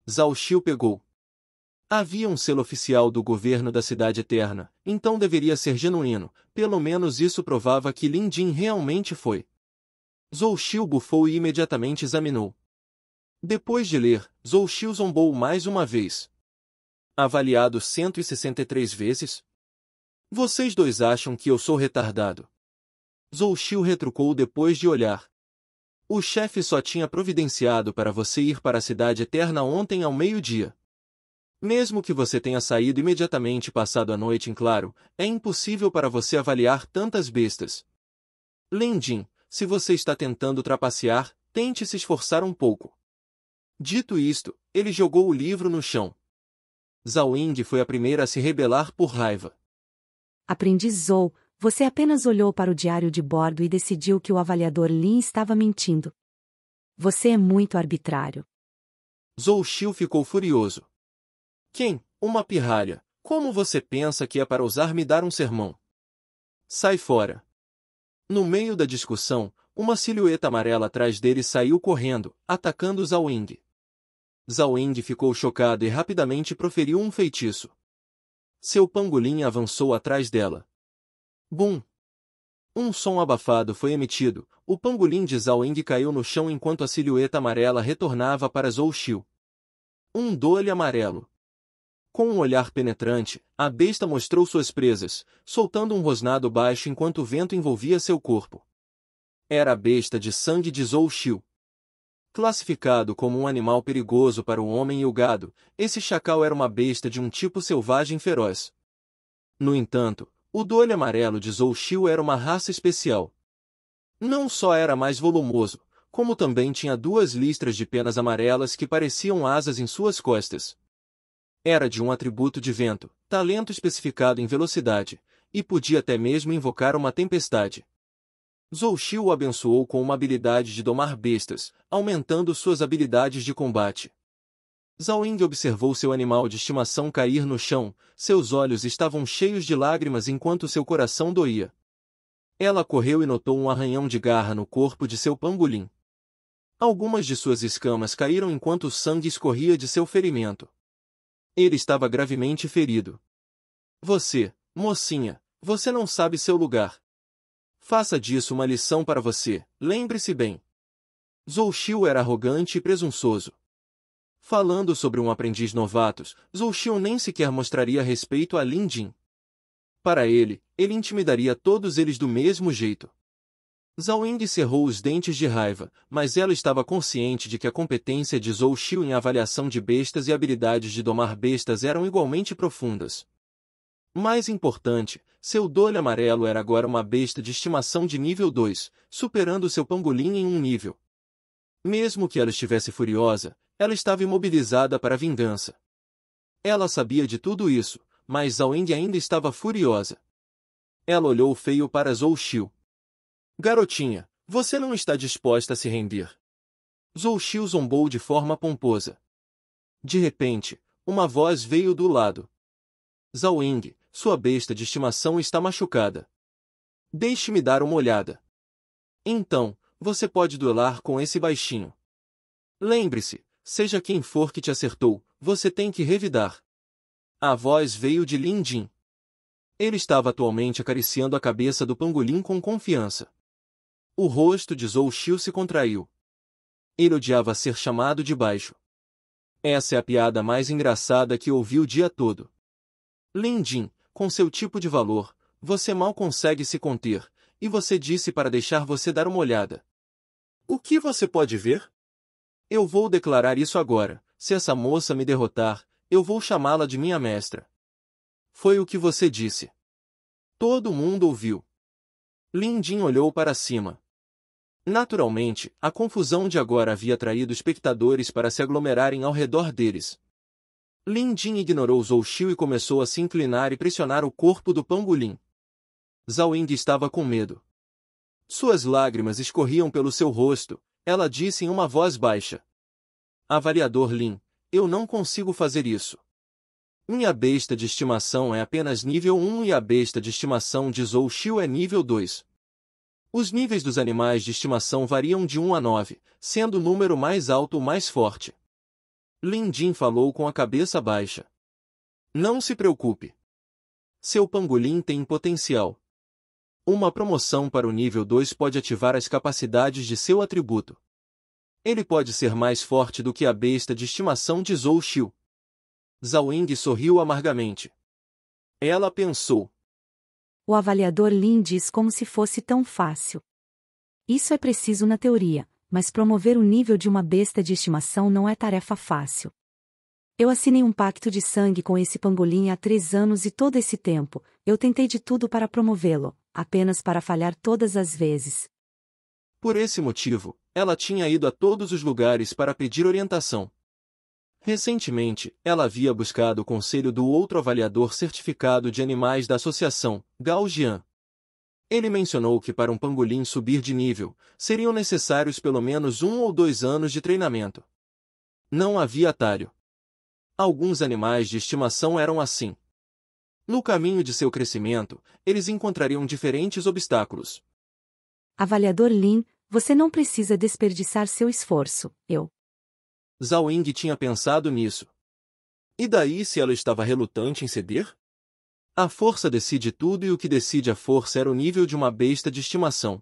Zhao Xiu pegou. Havia um selo oficial do governo da Cidade Eterna, então deveria ser genuíno, pelo menos isso provava que Lin Jin realmente foi. Zhou Xiu bufou e imediatamente examinou. Depois de ler, Zhou Xiu zombou mais uma vez. Avaliado 163 vezes? Vocês dois acham que eu sou retardado? Zhou Xiu retrucou depois de olhar. O chefe só tinha providenciado para você ir para a Cidade Eterna ontem ao meio-dia. Mesmo que você tenha saído imediatamente passado a noite em claro, é impossível para você avaliar tantas bestas. Lin Jin, se você está tentando trapacear, tente se esforçar um pouco. Dito isto, ele jogou o livro no chão. Zhao Ying foi a primeira a se rebelar por raiva. Aprendiz Zhou, você apenas olhou para o diário de bordo e decidiu que o avaliador Lin estava mentindo. Você é muito arbitrário. Zhou Xiu ficou furioso. Quem? Uma pirralha. Como você pensa que é para ousar me dar um sermão? Sai fora. No meio da discussão, uma silhueta amarela atrás dele saiu correndo, atacando Zhao Ying. Zhao Ying ficou chocado e rapidamente proferiu um feitiço. Seu pangolim avançou atrás dela. Bum! Um som abafado foi emitido, o pangolim de Zhao Ying caiu no chão enquanto a silhueta amarela retornava para Zhou Xiu. Um dole amarelo. Com um olhar penetrante, a besta mostrou suas presas, soltando um rosnado baixo enquanto o vento envolvia seu corpo. Era a besta de sangue de Zhou Xiu. Classificado como um animal perigoso para o homem e o gado, esse chacal era uma besta de um tipo selvagem feroz. No entanto, o dolho amarelo de Zhou Xiu era uma raça especial. Não só era mais volumoso, como também tinha 2 listras de penas amarelas que pareciam asas em suas costas. Era de um atributo de vento, talento especificado em velocidade, e podia até mesmo invocar uma tempestade. Zhou Xiu o abençoou com uma habilidade de domar bestas, aumentando suas habilidades de combate. Zhao Ying observou seu animal de estimação cair no chão, seus olhos estavam cheios de lágrimas enquanto seu coração doía. Ela correu e notou um arranhão de garra no corpo de seu pangolim. Algumas de suas escamas caíram enquanto o sangue escorria de seu ferimento. Ele estava gravemente ferido. Você, mocinha, você não sabe seu lugar. Faça disso uma lição para você, lembre-se bem. Zhou Xiu era arrogante e presunçoso. Falando sobre um aprendiz novato, Zhou Xiu nem sequer mostraria respeito a Lin Jin. Para ele intimidaria todos eles do mesmo jeito. Zhao Ying cerrou os dentes de raiva, mas ela estava consciente de que a competência de Zhou Xiu em avaliação de bestas e habilidades de domar bestas eram igualmente profundas. Mais importante, seu dolho amarelo era agora uma besta de estimação de nível 2, superando seu pangolim em um nível. Mesmo que ela estivesse furiosa, ela estava imobilizada para a vingança. Ela sabia de tudo isso, mas Zhao Ying ainda estava furiosa. Ela olhou feio para Zhou Xiu. Garotinha, você não está disposta a se render. Zhou Xiu zombou de forma pomposa. De repente, uma voz veio do lado. Zhao Ying, sua besta de estimação está machucada. Deixe-me dar uma olhada. Então, você pode duelar com esse baixinho. Lembre-se, seja quem for que te acertou, você tem que revidar. A voz veio de Lin Jin. Ele estava atualmente acariciando a cabeça do pangolim com confiança. O rosto de Zhou Xiu se contraiu. Ele odiava ser chamado de baixo. Essa é a piada mais engraçada que ouvi o dia todo. Lin Jin, com seu tipo de valor, você mal consegue se conter, e você disse para deixar você dar uma olhada. O que você pode ver? Eu vou declarar isso agora, se essa moça me derrotar, eu vou chamá-la de minha mestra. Foi o que você disse. Todo mundo ouviu. Lin Jin olhou para cima. Naturalmente, a confusão de agora havia atraído espectadores para se aglomerarem ao redor deles. Lin Jin ignorou Zhou Xiu e começou a se inclinar e pressionar o corpo do pangolim. Zhao Ying estava com medo. Suas lágrimas escorriam pelo seu rosto, ela disse em uma voz baixa. Avaliador Lin, eu não consigo fazer isso. Minha besta de estimação é apenas nível 1 e a besta de estimação de Zhou Xiu é nível 2. Os níveis dos animais de estimação variam de 1 a 9, sendo o número mais alto o mais forte. Lin Jin falou com a cabeça baixa. Não se preocupe. Seu pangolim tem potencial. Uma promoção para o nível 2 pode ativar as capacidades de seu atributo. Ele pode ser mais forte do que a besta de estimação de Zhou Xiu. Zhao Ying sorriu amargamente. Ela pensou. O avaliador Lin diz como se fosse tão fácil. Isso é preciso na teoria, mas promover o nível de uma besta de estimação não é tarefa fácil. Eu assinei um pacto de sangue com esse pangolim há 3 anos e todo esse tempo, eu tentei de tudo para promovê-lo, apenas para falhar todas as vezes. Por esse motivo, ela tinha ido a todos os lugares para pedir orientação. Recentemente, ela havia buscado o conselho do outro avaliador certificado de animais da associação, Gao Jian. Ele mencionou que para um pangolim subir de nível, seriam necessários pelo menos 1 ou 2 anos de treinamento. Não havia atalho. Alguns animais de estimação eram assim. No caminho de seu crescimento, eles encontrariam diferentes obstáculos. Avaliador Lin, você não precisa desperdiçar seu esforço, Zhao Ying tinha pensado nisso. E daí se ela estava relutante em ceder? A força decide tudo e o que decide a força era o nível de uma besta de estimação.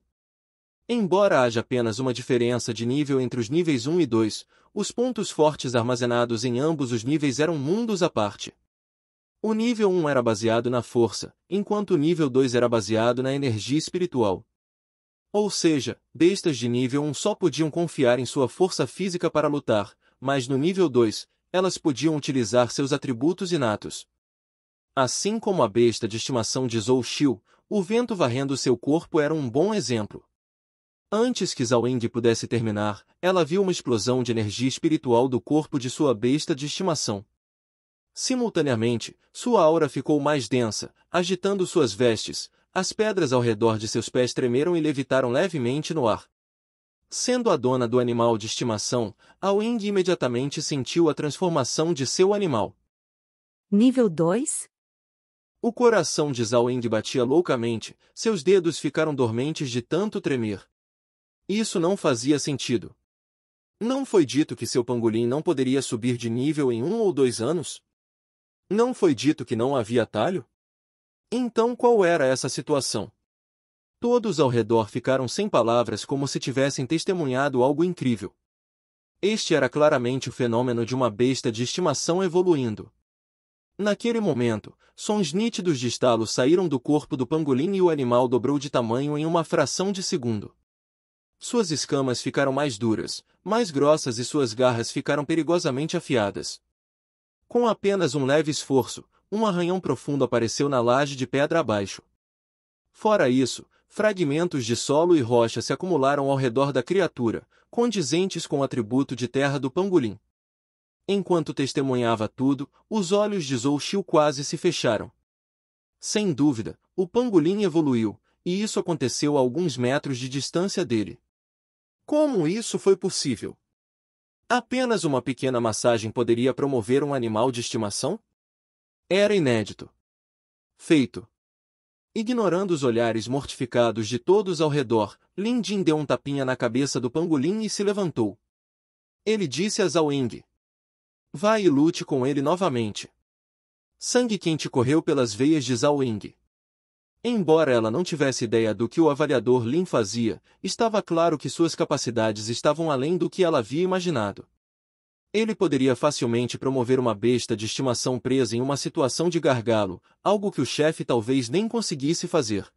Embora haja apenas uma diferença de nível entre os níveis 1 e 2, os pontos fortes armazenados em ambos os níveis eram mundos à parte. O nível 1 era baseado na força, enquanto o nível 2 era baseado na energia espiritual. Ou seja, bestas de nível 1 só podiam confiar em sua força física para lutar, mas no nível 2, elas podiam utilizar seus atributos inatos. Assim como a besta de estimação de Zhou Xiu, o vento varrendo seu corpo era um bom exemplo. Antes que Zhao Ying pudesse terminar, ela viu uma explosão de energia espiritual do corpo de sua besta de estimação. Simultaneamente, sua aura ficou mais densa, agitando suas vestes, as pedras ao redor de seus pés tremeram e levitaram levemente no ar. Sendo a dona do animal de estimação, Ao Ying imediatamente sentiu a transformação de seu animal. Nível 2? O coração de Zhao Ying batia loucamente, seus dedos ficaram dormentes de tanto tremer. Isso não fazia sentido. Não foi dito que seu pangolim não poderia subir de nível em 1 ou 2 anos? Não foi dito que não havia atalho? Então qual era essa situação? Todos ao redor ficaram sem palavras como se tivessem testemunhado algo incrível. Este era claramente o fenômeno de uma besta de estimação evoluindo. Naquele momento, sons nítidos de estalo saíram do corpo do pangolim e o animal dobrou de tamanho em uma fração de segundo. Suas escamas ficaram mais duras, mais grossas e suas garras ficaram perigosamente afiadas. Com apenas um leve esforço, um arranhão profundo apareceu na laje de pedra abaixo. Fora isso, fragmentos de solo e rocha se acumularam ao redor da criatura, condizentes com o atributo de terra do pangolim. Enquanto testemunhava tudo, os olhos de Zhou Xiu quase se fecharam. Sem dúvida, o pangolim evoluiu, e isso aconteceu a alguns metros de distância dele. Como isso foi possível? Apenas uma pequena massagem poderia promover um animal de estimação? Era inédito. Feito. Ignorando os olhares mortificados de todos ao redor, Lin Jin deu um tapinha na cabeça do pangolim e se levantou. Ele disse a Zhao Ying: "Vá e lute com ele novamente." Sangue quente correu pelas veias de Zhao Ying. Embora ela não tivesse ideia do que o avaliador Lin fazia, estava claro que suas capacidades estavam além do que ela havia imaginado. Ele poderia facilmente promover uma besta de estimação presa em uma situação de gargalo, algo que o chefe talvez nem conseguisse fazer.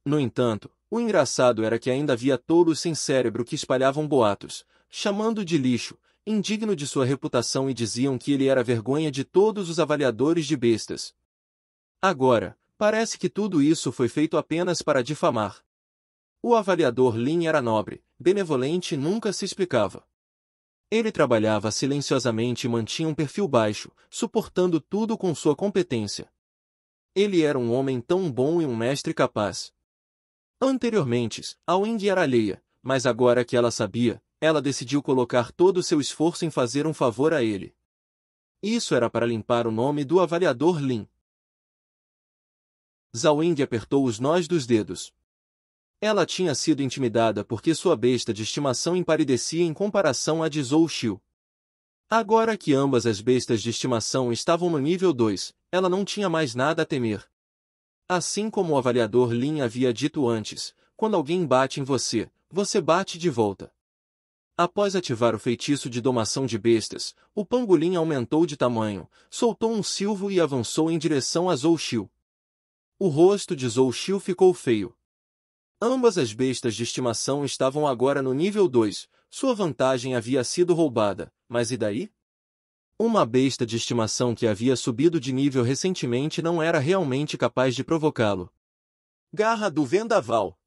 No entanto, o engraçado era que ainda havia tolos sem cérebro que espalhavam boatos, chamando de lixo, indigno de sua reputação e diziam que ele era a vergonha de todos os avaliadores de bestas. Agora, parece que tudo isso foi feito apenas para difamar. O avaliador Lin era nobre, benevolente e nunca se explicava. Ele trabalhava silenciosamente e mantinha um perfil baixo, suportando tudo com sua competência. Ele era um homem tão bom e um mestre capaz. Anteriormente, Ao Ying era alheia, mas agora que ela sabia, ela decidiu colocar todo o seu esforço em fazer um favor a ele. Isso era para limpar o nome do avaliador Lin. Zhao Ying apertou os nós dos dedos. Ela tinha sido intimidada porque sua besta de estimação empalidecia em comparação à de Zhou Xiu. Agora que ambas as bestas de estimação estavam no nível 2, ela não tinha mais nada a temer. Assim como o avaliador Lin havia dito antes, quando alguém bate em você, você bate de volta. Após ativar o feitiço de domação de bestas, o pangolim aumentou de tamanho, soltou um silvo e avançou em direção a Zhou Xiu. O rosto de Zhou Xiu ficou feio. Ambas as bestas de estimação estavam agora no nível 2, sua vantagem havia sido roubada, mas e daí? Uma besta de estimação que havia subido de nível recentemente não era realmente capaz de provocá-lo. Garra do vendaval.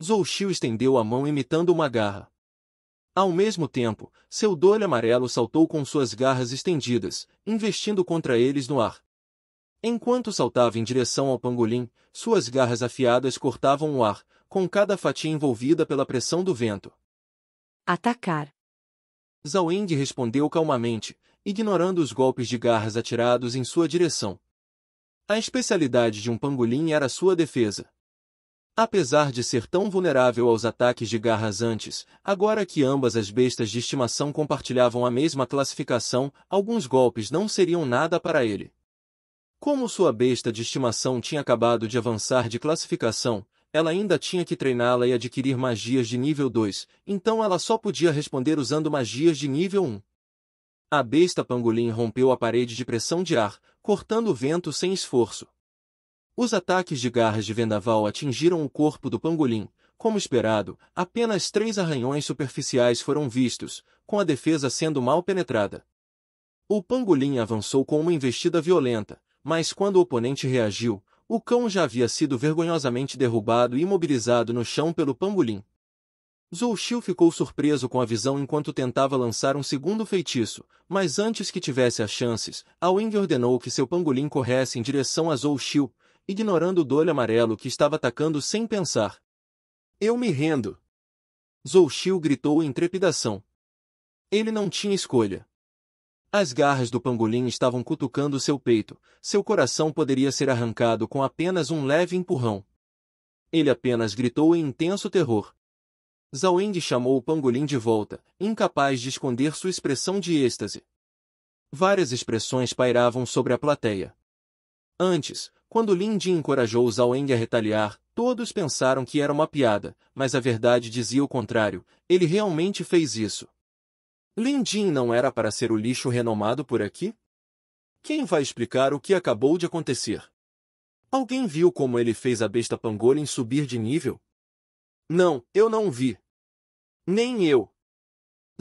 Zhou Xiu estendeu a mão imitando uma garra. Ao mesmo tempo, seu dolho amarelo saltou com suas garras estendidas, investindo contra eles no ar. Enquanto saltava em direção ao pangolim, suas garras afiadas cortavam o ar, com cada fatia envolvida pela pressão do vento. Atacar. Zhao Ying respondeu calmamente, ignorando os golpes de garras atirados em sua direção. A especialidade de um pangolim era sua defesa. Apesar de ser tão vulnerável aos ataques de garras antes, agora que ambas as bestas de estimação compartilhavam a mesma classificação, alguns golpes não seriam nada para ele. Como sua besta de estimação tinha acabado de avançar de classificação, ela ainda tinha que treiná-la e adquirir magias de nível 2, então ela só podia responder usando magias de nível 1. A besta pangolim rompeu a parede de pressão de ar, cortando o vento sem esforço. Os ataques de garras de vendaval atingiram o corpo do pangolim. Como esperado, apenas 3 arranhões superficiais foram vistos, com a defesa sendo mal penetrada. O pangolim avançou com uma investida violenta, mas quando o oponente reagiu, o cão já havia sido vergonhosamente derrubado e imobilizado no chão pelo pangolim. Zhou Xiu ficou surpreso com a visão enquanto tentava lançar um segundo feitiço, mas antes que tivesse as chances, A Wing ordenou que seu pangolim corresse em direção a Zhou Xiu, ignorando o dolho amarelo que estava atacando sem pensar. Eu me rendo! Zhou Xiu gritou em trepidação. Ele não tinha escolha. As garras do pangolim estavam cutucando seu peito, seu coração poderia ser arrancado com apenas um leve empurrão. Ele apenas gritou em intenso terror. Zhao Ying chamou o pangolim de volta, incapaz de esconder sua expressão de êxtase. Várias expressões pairavam sobre a plateia. Antes, quando Lin Jin encorajou Zhao Ying a retaliar, todos pensaram que era uma piada, mas a verdade dizia o contrário, ele realmente fez isso. Lin Jin não era para ser o lixo renomado por aqui? Quem vai explicar o que acabou de acontecer? Alguém viu como ele fez a besta pangolin subir de nível? Não, eu não vi. Nem eu.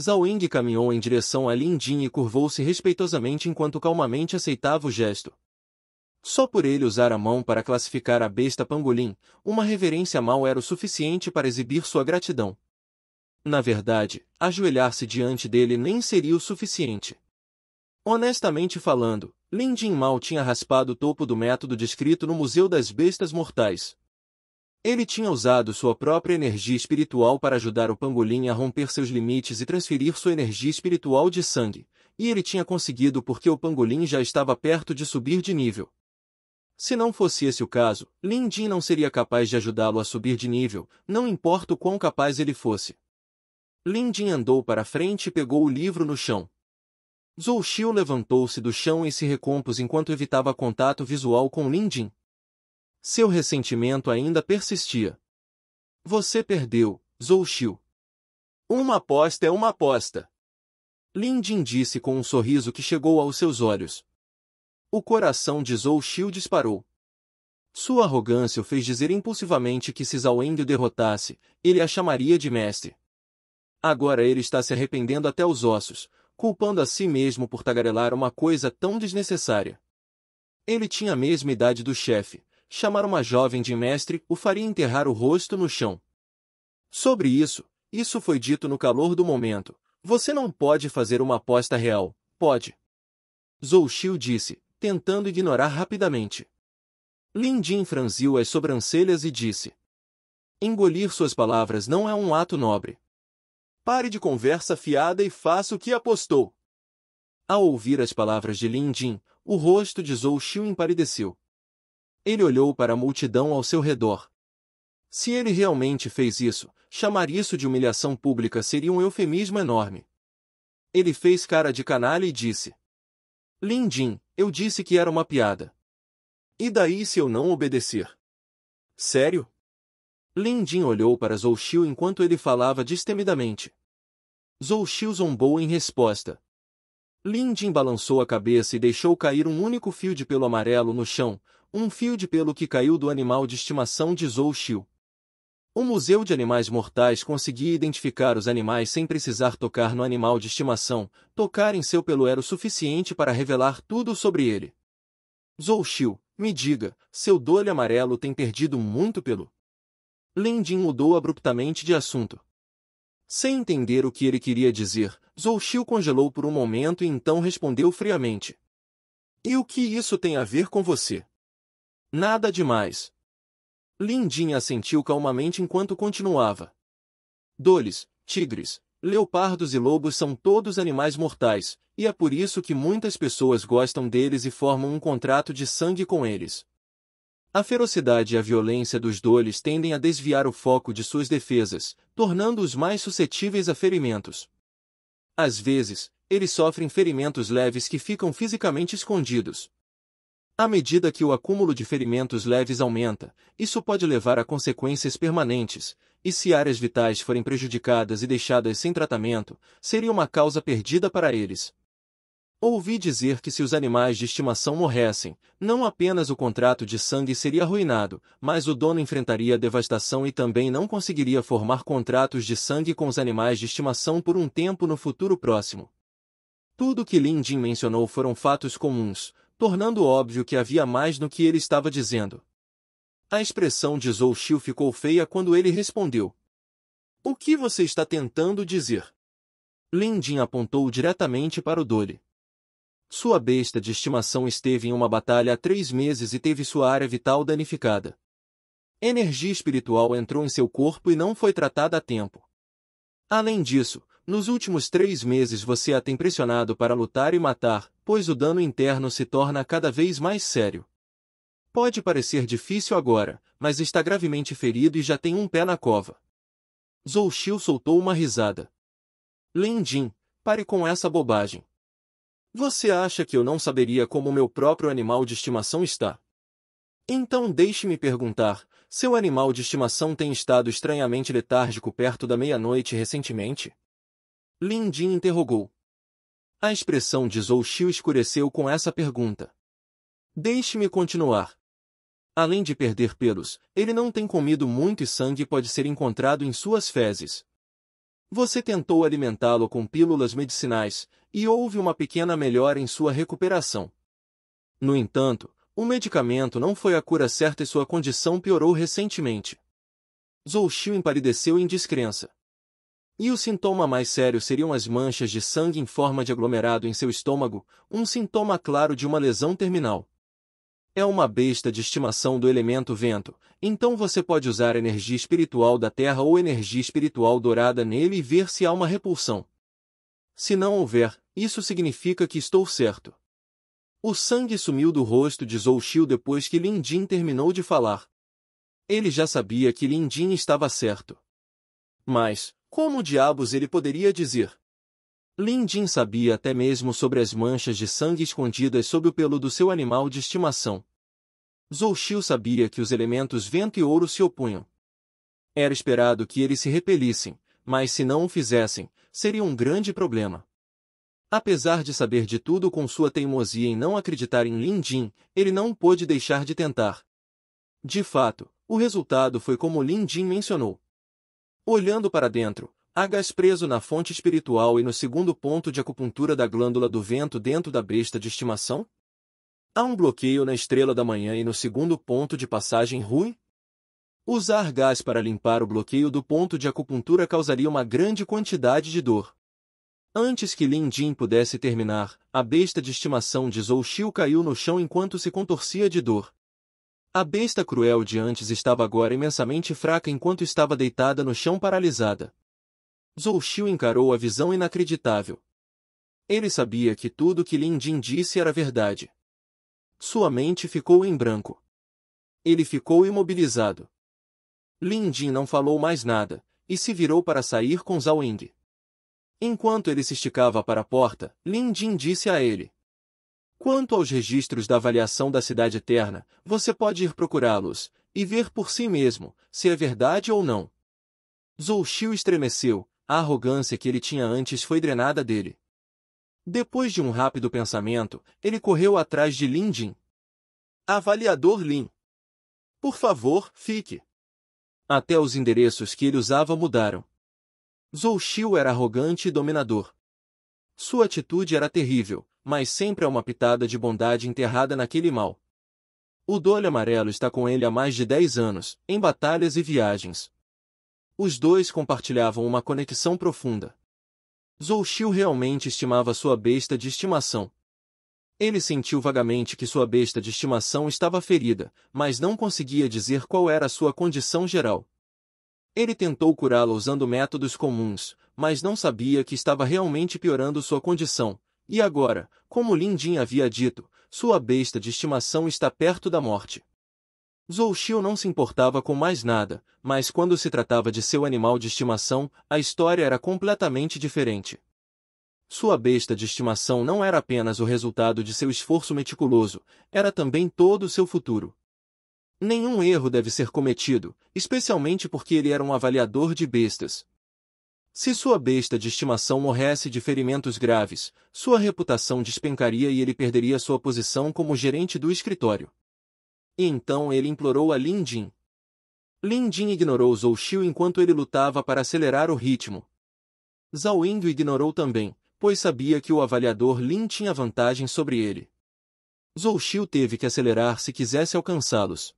Zhao Ying caminhou em direção a Lin Jin e curvou-se respeitosamente enquanto calmamente aceitava o gesto. Só por ele usar a mão para classificar a besta pangolim, uma reverência mal era o suficiente para exibir sua gratidão. Na verdade, ajoelhar-se diante dele nem seria o suficiente. Honestamente falando, Lin Jin mal tinha raspado o topo do método descrito no Museu das Bestas Mortais. Ele tinha usado sua própria energia espiritual para ajudar o pangolim a romper seus limites e transferir sua energia espiritual de sangue, e ele tinha conseguido porque o pangolim já estava perto de subir de nível. Se não fosse esse o caso, Lin Jin não seria capaz de ajudá-lo a subir de nível, não importa o quão capaz ele fosse. Lin Jin andou para frente e pegou o livro no chão. Zhou Xiu levantou-se do chão e se recompôs enquanto evitava contato visual com Lin Jin. Seu ressentimento ainda persistia. Você perdeu, Zhou Xiu. Uma aposta é uma aposta. Lin Jin disse com um sorriso que chegou aos seus olhos. O coração de Zhou Xiu disparou. Sua arrogância o fez dizer impulsivamente que se Zhao Ying o derrotasse, ele a chamaria de mestre. Agora ele está se arrependendo até os ossos, culpando a si mesmo por tagarelar uma coisa tão desnecessária. Ele tinha a mesma idade do chefe. Chamar uma jovem de mestre o faria enterrar o rosto no chão. Sobre isso foi dito no calor do momento. Você não pode fazer uma aposta real, pode? Zhou Xiu disse, tentando ignorar rapidamente. Lin Jin franziu as sobrancelhas e disse. Engolir suas palavras não é um ato nobre. Pare de conversa fiada e faça o que apostou. Ao ouvir as palavras de Lin Jin, o rosto de Zhou Xiu empalideceu. Ele olhou para a multidão ao seu redor. Se ele realmente fez isso, chamar isso de humilhação pública seria um eufemismo enorme. Ele fez cara de canalha e disse. Lin Jin, eu disse que era uma piada. E daí se eu não obedecer? Sério? Lin Jin olhou para Zhou Xiu enquanto ele falava destemidamente. Zhou Xiu zombou em resposta. Lin Jin balançou a cabeça e deixou cair um único fio de pelo amarelo no chão, um fio de pelo que caiu do animal de estimação de Zhou Xiu. O Museu de Animais Mortais conseguia identificar os animais sem precisar tocar no animal de estimação, tocar em seu pelo era o suficiente para revelar tudo sobre ele. Zhou Xiu, me diga, seu dolho amarelo tem perdido muito pelo? Lin Jin mudou abruptamente de assunto. Sem entender o que ele queria dizer, Zhou Xiu congelou por um momento e então respondeu friamente. E o que isso tem a ver com você? Nada demais. Lin Jin assentiu calmamente enquanto continuava. Doles, tigres, leopardos e lobos são todos animais mortais, e é por isso que muitas pessoas gostam deles e formam um contrato de sangue com eles. A ferocidade e a violência dos doles tendem a desviar o foco de suas defesas, tornando-os mais suscetíveis a ferimentos. Às vezes, eles sofrem ferimentos leves que ficam fisicamente escondidos. À medida que o acúmulo de ferimentos leves aumenta, isso pode levar a consequências permanentes, e se áreas vitais forem prejudicadas e deixadas sem tratamento, seria uma causa perdida para eles. Ouvi dizer que se os animais de estimação morressem, não apenas o contrato de sangue seria arruinado, mas o dono enfrentaria a devastação e também não conseguiria formar contratos de sangue com os animais de estimação por um tempo no futuro próximo. Tudo que Lin Jin mencionou foram fatos comuns, tornando óbvio que havia mais no que ele estava dizendo. A expressão de Zhou Xiu ficou feia quando ele respondeu. O que você está tentando dizer? Lin Jin apontou diretamente para o Dole. Sua besta de estimação esteve em uma batalha há 3 meses e teve sua área vital danificada. Energia espiritual entrou em seu corpo e não foi tratada a tempo. Além disso, nos últimos 3 meses você a tem pressionado para lutar e matar, pois o dano interno se torna cada vez mais sério. Pode parecer difícil agora, mas está gravemente ferido e já tem um pé na cova. Zhou Xiu soltou uma risada. Lin Jin, pare com essa bobagem. Você acha que eu não saberia como meu próprio animal de estimação está? Então deixe-me perguntar, seu animal de estimação tem estado estranhamente letárgico perto da meia-noite recentemente? Lin Jin interrogou. A expressão de Zhou Xiu escureceu com essa pergunta. Deixe-me continuar. Além de perder pelos, ele não tem comido muito e sangue pode ser encontrado em suas fezes. Você tentou alimentá-lo com pílulas medicinais, e houve uma pequena melhora em sua recuperação. No entanto, o medicamento não foi a cura certa e sua condição piorou recentemente. Zhou Xiu empalideceu em descrença. E o sintoma mais sério seriam as manchas de sangue em forma de aglomerado em seu estômago, um sintoma claro de uma lesão terminal. É uma besta de estimação do elemento vento, então você pode usar energia espiritual da terra ou energia espiritual dourada nele e ver se há uma repulsão. Se não houver, isso significa que estou certo. O sangue sumiu do rosto de Zhou Xiu depois que Lin Jin terminou de falar. Ele já sabia que Lin Jin estava certo. Mas, como diabos ele poderia dizer? Lin Jin sabia até mesmo sobre as manchas de sangue escondidas sob o pelo do seu animal de estimação. Zhou Xiu sabia que os elementos vento e ouro se opunham. Era esperado que eles se repelissem, mas se não o fizessem, seria um grande problema. Apesar de saber de tudo com sua teimosia em não acreditar em Lin Jin, ele não pôde deixar de tentar. De fato, o resultado foi como Lin Jin mencionou. Olhando para dentro, há gás preso na fonte espiritual e no segundo ponto de acupuntura da glândula do vento dentro da besta de estimação? Há um bloqueio na estrela da manhã e no segundo ponto de passagem ruim? Usar gás para limpar o bloqueio do ponto de acupuntura causaria uma grande quantidade de dor. Antes que Lin Jin pudesse terminar, a besta de estimação de Zhou Xiu caiu no chão enquanto se contorcia de dor. A besta cruel de antes estava agora imensamente fraca enquanto estava deitada no chão paralisada. Zhou Xiu encarou a visão inacreditável. Ele sabia que tudo que Lin Jin disse era verdade. Sua mente ficou em branco. Ele ficou imobilizado. Lin Jin não falou mais nada, e se virou para sair com Zhao Ying. Enquanto ele se esticava para a porta, Lin Jin disse a ele. Quanto aos registros da avaliação da Cidade Eterna, você pode ir procurá-los, e ver por si mesmo, se é verdade ou não. Zhou Xiu estremeceu, a arrogância que ele tinha antes foi drenada dele. Depois de um rápido pensamento, ele correu atrás de Lin Jin. Avaliador Lin. Por favor, fique. Até os endereços que ele usava mudaram. Zhou Xiu era arrogante e dominador. Sua atitude era terrível, mas sempre há uma pitada de bondade enterrada naquele mal. O Dole Amarelo está com ele há mais de 10 anos, em batalhas e viagens. Os dois compartilhavam uma conexão profunda. Zhou Xiu realmente estimava sua besta de estimação. Ele sentiu vagamente que sua besta de estimação estava ferida, mas não conseguia dizer qual era a sua condição geral. Ele tentou curá-la usando métodos comuns, mas não sabia que estava realmente piorando sua condição, e agora, como Lin Jin havia dito, sua besta de estimação está perto da morte. Zhou Xiu não se importava com mais nada, mas quando se tratava de seu animal de estimação, a história era completamente diferente. Sua besta de estimação não era apenas o resultado de seu esforço meticuloso, era também todo o seu futuro. Nenhum erro deve ser cometido, especialmente porque ele era um avaliador de bestas. Se sua besta de estimação morresse de ferimentos graves, sua reputação despencaria e ele perderia sua posição como gerente do escritório. E então ele implorou a Lin Jin. Lin Jin ignorou Zhou Xiu enquanto ele lutava para acelerar o ritmo. Zhao Ying o ignorou também, pois sabia que o avaliador Lin tinha vantagem sobre ele. Zhou Xiu teve que acelerar se quisesse alcançá-los.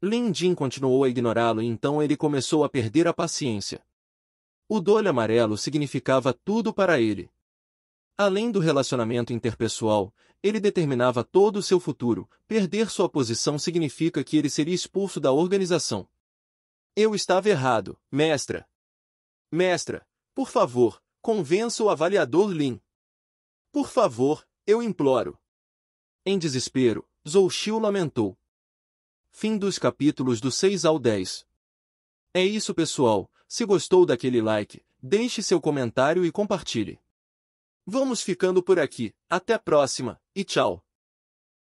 Lin Jin continuou a ignorá-lo e então ele começou a perder a paciência. O dole amarelo significava tudo para ele. Além do relacionamento interpessoal, ele determinava todo o seu futuro. Perder sua posição significa que ele seria expulso da organização. Eu estava errado, mestra. Mestra, por favor, convença o avaliador Lin. Por favor, eu imploro. Em desespero, Zhou Xiu lamentou. Fim dos capítulos do 6 ao 10. É isso, pessoal. Se gostou daquele like, deixe seu comentário e compartilhe. Vamos ficando por aqui, até a próxima, e tchau!